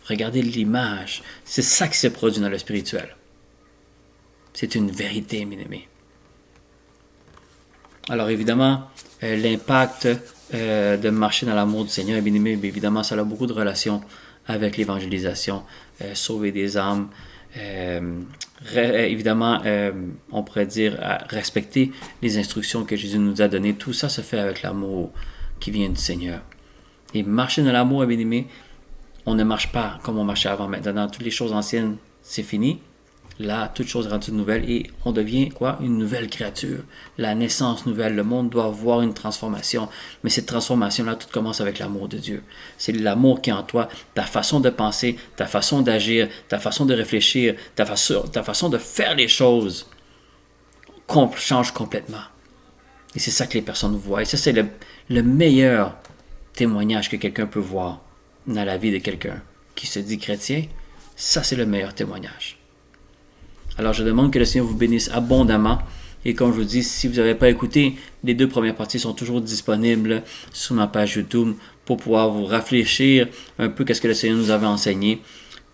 regardez l'image, c'est ça qui se produit dans le spirituel. C'est une vérité, bien-aimés. Alors évidemment, l'impact de marcher dans l'amour du Seigneur, bien aimé, évidemment, ça a beaucoup de relations avec l'évangélisation, sauver des âmes, évidemment, on pourrait dire respecter les instructions que Jésus nous a données. Tout ça se fait avec l'amour qui vient du Seigneur. Et marcher dans l'amour, bien aimé, on ne marche pas comme on marchait avant. Maintenant, toutes les choses anciennes, c'est fini. Là, toute chose est rendue nouvelle et on devient quoi? Une nouvelle créature. La naissance nouvelle. Le monde doit voir une transformation. Mais cette transformation-là, tout commence avec l'amour de Dieu. C'est l'amour qui est en toi, ta façon de penser, ta façon d'agir, ta façon de réfléchir, ta façon de faire les choses change complètement. Et c'est ça que les personnes voient. Et ça, c'est le meilleur témoignage que quelqu'un peut voir dans la vie de quelqu'un qui se dit chrétien. Ça, c'est le meilleur témoignage. Alors, je demande que le Seigneur vous bénisse abondamment. Et comme je vous dis, si vous n'avez pas écouté, les 2 premières parties sont toujours disponibles sur ma page YouTube pour pouvoir vous réfléchir un peu qu'est-ce que le Seigneur nous avait enseigné.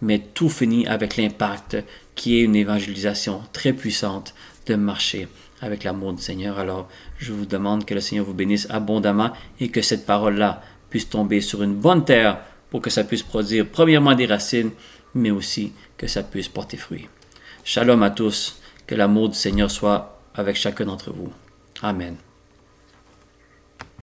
Mais tout finit avec l'impact qui est une évangélisation très puissante de marcher avec l'amour du Seigneur. Alors, je vous demande que le Seigneur vous bénisse abondamment et que cette parole-là puisse tomber sur une bonne terre pour que ça puisse produire premièrement des racines, mais aussi que ça puisse porter fruit. Shalom à tous, que l'amour du Seigneur soit avec chacun d'entre vous. Amen.